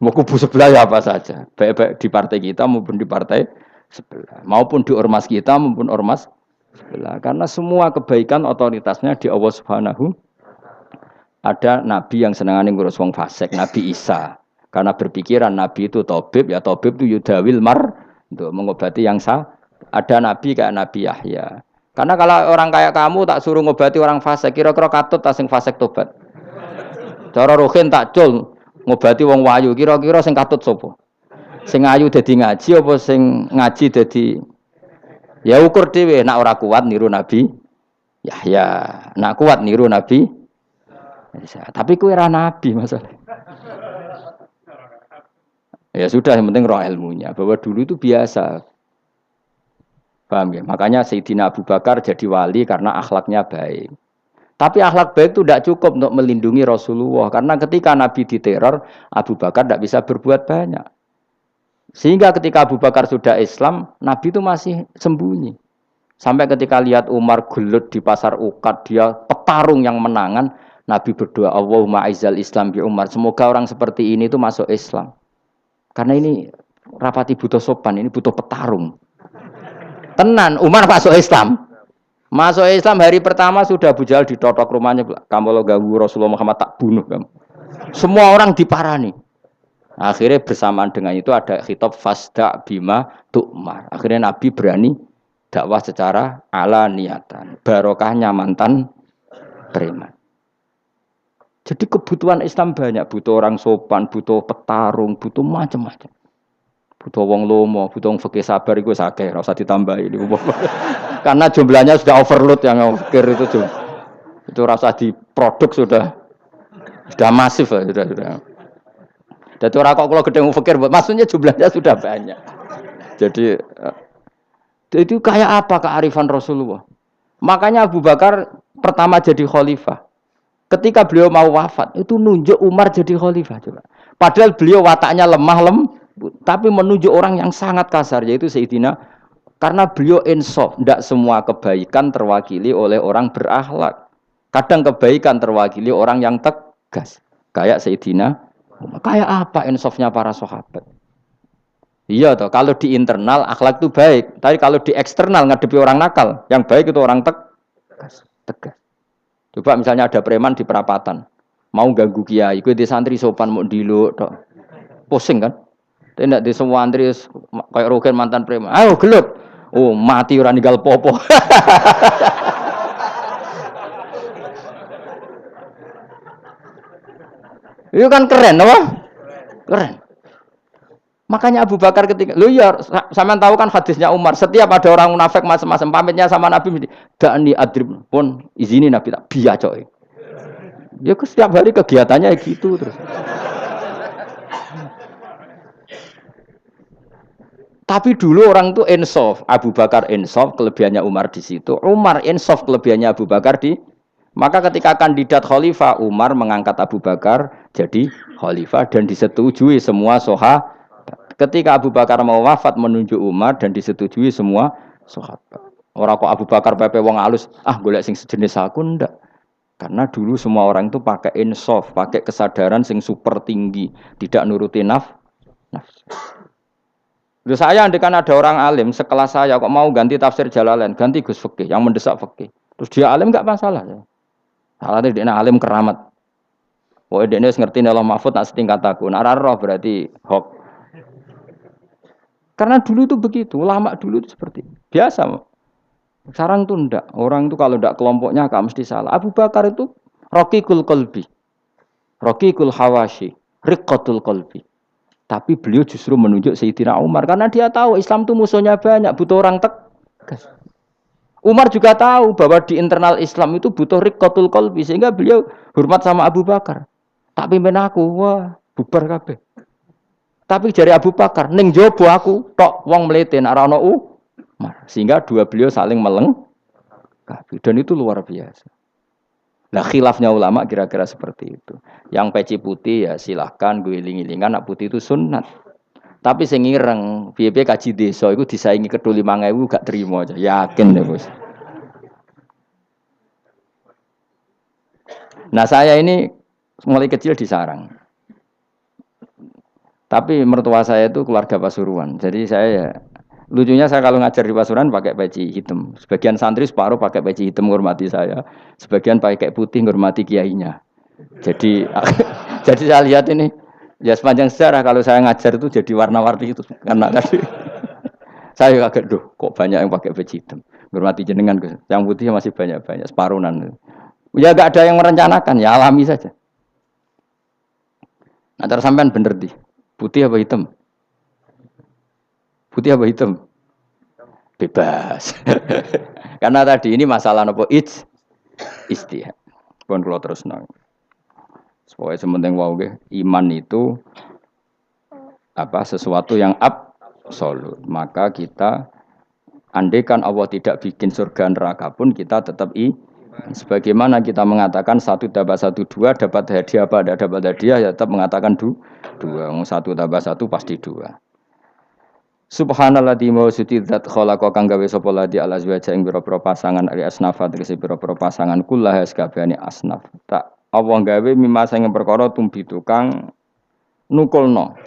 Mau kubu sebelah ya apa saja. Baik di partai kita maupun di partai sebelah. Maupun di ormas kita maupun ormas sebelah. Karena semua kebaikan otoritasnya di Allah Subhanahu. Ada nabi yang senangane ngurus wong fasik, Nabi Isa. Karena berpikiran nabi itu tabib, ya tabib itu yudawil untuk mengobati yang sah. Ada nabi kayak Nabi Yahya. Karena kalau orang kayak kamu tak suruh ngobati orang fasik, kira-kira katut tak sing fasik tobat. Cara rohin tak cul ngobati wong wayu, kira-kira sing katut sapa? Sing ayu dadi ngaji apa sing ngaji dadi ya ukur dhewe, nak ora kuat niru Nabi Yahya, nak kuat niru Nabi Isa. Tapi kowe ora nabi masalah. Ya sudah, yang penting roh ilmunya. Bahwa dulu itu biasa. Paham ya? Makanya Sayyidina Abu Bakar jadi wali karena akhlaknya baik. Tapi akhlak baik itu tidak cukup untuk melindungi Rasulullah. Karena ketika Nabi diteror, Abu Bakar tidak bisa berbuat banyak. Sehingga ketika Abu Bakar sudah Islam, Nabi itu masih sembunyi. Sampai ketika lihat Umar gelut di pasar Ukad, dia petarung yang menangan, Nabi berdoa, Allahumma aizal Islam bi Umar. Semoga orang seperti ini itu masuk Islam. Karena ini rapati butuh sopan, ini butuh petarung. Tenan, Umar masuk Islam. Masuk Islam hari pertama sudah Abu Jahal ditotok rumahnya. Kamu lo ganggu Rasulullah Muhammad tak bunuh kamu. Semua orang diparani. Akhirnya bersamaan dengan itu ada khitab fasda bima tu'mar. Akhirnya Nabi berani dakwah secara ala niatan. Barokahnya mantan preman. Jadi kebutuhan Islam banyak. Butuh orang sopan, butuh petarung, butuh macam-macam. Butuh wong lomo, butuh wong fikih sabar itu sakit, ora usah ditambahi. Karena jumlahnya sudah overload yang fikir itu. Itu rasa diproduk sudah masif lah, sudah. Jadi orang kok kalau gede fikir, maksudnya jumlahnya sudah banyak. Jadi itu kayak apa kearifan Rasulullah? Makanya Abu Bakar pertama jadi khalifah. Ketika beliau mau wafat, itu nunjuk Umar jadi khalifah. Coba. Padahal beliau wataknya lemah tapi menunjuk orang yang sangat kasar, yaitu Sayyidina. Karena beliau insaf, tidak semua kebaikan terwakili oleh orang berakhlak. Kadang kebaikan terwakili orang yang tegas. Kayak Sayyidina. Kayak apa insafnya para sahabat? Iya toh, kalau di internal akhlak itu baik. Tapi kalau di eksternal ngadepi orang nakal, yang baik itu orang tegas. Coba misalnya ada preman di perapatan, mau ganggu kiai, gue di santri sopan mau diluk, pusing kan? Tidak di semua antri kayak Rogen mantan preman. Ayo gelut. Oh mati orang ninggal popo. Itu kan keren, apa? Keren. Makanya Abu Bakar ketika, lo ya, sampean tahu kan hadisnya Umar. Setiap ada orang munafik macam-macam pamitnya sama Nabi, dani adrib pun izini Nabi tak biya coy. Ya setiap hari kegiatannya gitu terus. Tapi dulu orang itu insaf, Abu Bakar insaf, kelebihannya Umar di situ. Umar insaf, kelebihannya Abu Bakar di Maka ketika kandidat khalifah, Umar mengangkat Abu Bakar jadi khalifah dan disetujui semua sahabat. Ketika Abu Bakar mau wafat menunjuk Umar dan disetujui semua sahabat. Orang kok Abu Bakar pepe wong alus, golek sing sejenis aku ndak. Karena dulu semua orang itu pakai insaf, pakai kesadaran sing super tinggi, tidak nuruti nafsu. Loh saya andekan ada orang alim sekelas saya kok mau ganti tafsir Jalalain, ganti Gus Fikih yang mendesak fikih. Terus dia alim enggak masalah. Salahnya dia alim keramat. Pokoknya dia ngerti Allah Mahfud nak setingkat aku. Nah roh berarti hoax. Karena dulu itu begitu, ulama dulu itu seperti itu. Biasa. Sekarang tuh enggak. Orang itu kalau enggak kelompoknya enggak mesti salah. Abu Bakar itu Raqiqul Qalbi. Raqiqul Hawashi. Riqqatul Qalbi. Tapi beliau justru menunjuk Sayyidina Umar karena dia tahu Islam itu musuhnya banyak, butuh orang tegas. Umar juga tahu bahwa di internal Islam itu butuh riqqatul qalbi sehingga beliau hormat sama Abu Bakar. Tak pimpin aku, wah bubar kabeh. Tapi dari Abu Bakar, ning jobo aku tok wong mlete nek ora ono Umar. Sehingga dua beliau saling melengkapi dan itu luar biasa. Nah khilafnya ulama kira-kira seperti itu. Yang peci putih ya silahkan gue iling-ilingan, nak putih itu sunat. Tapi sing ireng, piye-piye kaji desa iku disaingi kedul 5.000 gak terima aja. Yakin deh, Bos. Nah, saya ini mulai kecil di Sarang. Tapi mertua saya itu keluarga Pasuruan. Jadi saya ya lucunya saya kalau ngajar di Pasuruan pakai peci hitam. Sebagian santri separuh pakai peci hitam menghormati saya. Sebagian pakai putih menghormati kiainya. Jadi jadi saya lihat ini ya sepanjang sejarah kalau saya ngajar itu jadi warna-warni itu karena tadi saya kaget kok banyak yang pakai baju hitam. Menghormati jenengan Gus. Yang putih masih banyak-banyak separuhan. Ya enggak ada yang merencanakan, ya alami saja. Nah, terus sampean bener di. Putih apa hitam? Putih apa hitam? Bebas. Karena tadi ini masalah nopo istihad. Pun kula terusno. Supaya sementing wae iman itu sesuatu yang absolut. Maka kita andaikan Allah tidak bikin surga neraka pun kita tetap sebagaimana kita mengatakan satu tambah satu dua dapat hadiah apa tidak dapat hadiah ya tetap mengatakan dua. Satu tambah satu pasti dua. Subhanallah di mau suci zat khalaqa kang gawe sapa ladi ala azwaja ing pira-pira pasangan ali asnafa tegese pira-pira pasangan kullah sakabehane asnaf. Tak Allah gawe mimma sing perkara tumbi tukang nukulno.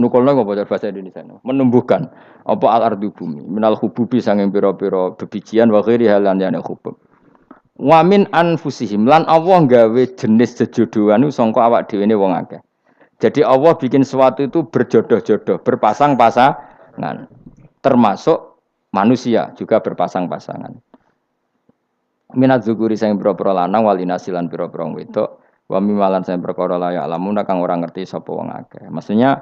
Nukulno apa bahasa Indonesia? Menumbuhkan apa al-ardu bumi minal hububi sanging pira-pira bebijian wa ghairi halan yana hubub. Wa min anfusihim lan Allah gawe jenis jejodohan iku sangka awak dhewe ne wong akeh. Jadi Allah bikin sesuatu itu berjodoh-jodoh, berpasang-pasangan. Termasuk manusia juga berpasang-pasangan. Minat zukuri sing pira-pira lanang walinasilan pira-pira wedok, wa mimalan sing perkara layak lamun kang ora ngerti sapa wong akeh. Maksudnya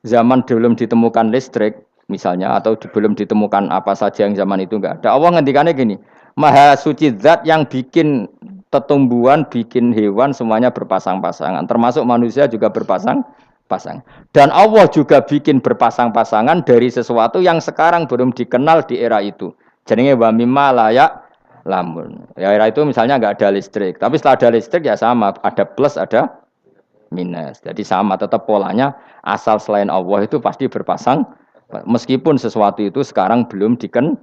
zaman belum ditemukan listrik misalnya atau belum ditemukan apa saja yang zaman itu enggak ada. Allah ngendikannya gini, Maha suci zat yang bikin tetumbuhan, bikin hewan semuanya berpasang-pasangan, termasuk manusia juga berpasang-pasang. Dan Allah juga bikin berpasang-pasangan dari sesuatu yang sekarang belum dikenal di era itu. Jadinya wa mimma layak lamun. Ya era itu misalnya enggak ada listrik, tapi setelah ada listrik ya sama, ada plus, ada minus. Jadi sama tetap polanya asal selain Allah itu pasti berpasang meskipun sesuatu itu sekarang belum dikenal.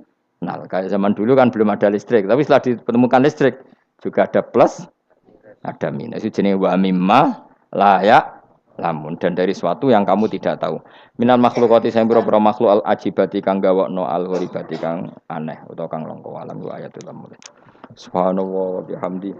Kayak zaman dulu kan belum ada listrik, tapi setelah ditemukan listrik juga ada plus, ada minus. Itu jenis wa mimma layak lamun dan dari sesuatu yang kamu tidak tahu. Minal makhlukati sing pira-pira makhluk al ajibati kang gawakno al ghoribati kang aneh utawa kang langka alam wa ayatul mulk. Subhanallah wa bihamdi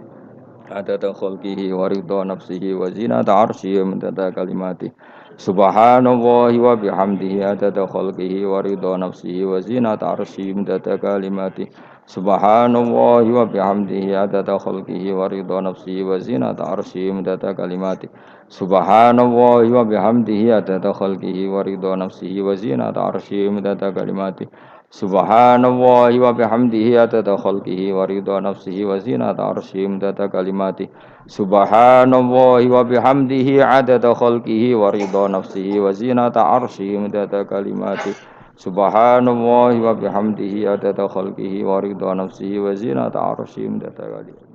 adada khalqihi wa ridha nafsihi wa zinata arsyihi wa midada kalimati. Subhanallah wa bihamdihi adada khalqihi wa ridha nafsihi wa zinata arsyihi wa midada kalimati. Subhanallah wa bihamdihi adada khalqihi wa ridha nafsihi wa zinata arsyihi wa midada kalimati. Subhanallah wa bihamdihi adada khalqihi wa ridha nafsihi wa zinata arsyihi wa midada kalimati. Subhanallah wa bihamdihi adada khalqihi wa ridha nafsihi wa zinata arsyihi midada kalimati. Subhanallah wa bihamdihi adada khalqihi wa ridha nafsihi wa zinata arsyihi midada kalimati. Subhanallah wa bihamdihi adada khalqihi wa ridha nafsihi wa zinata arsyihi midada kalimati.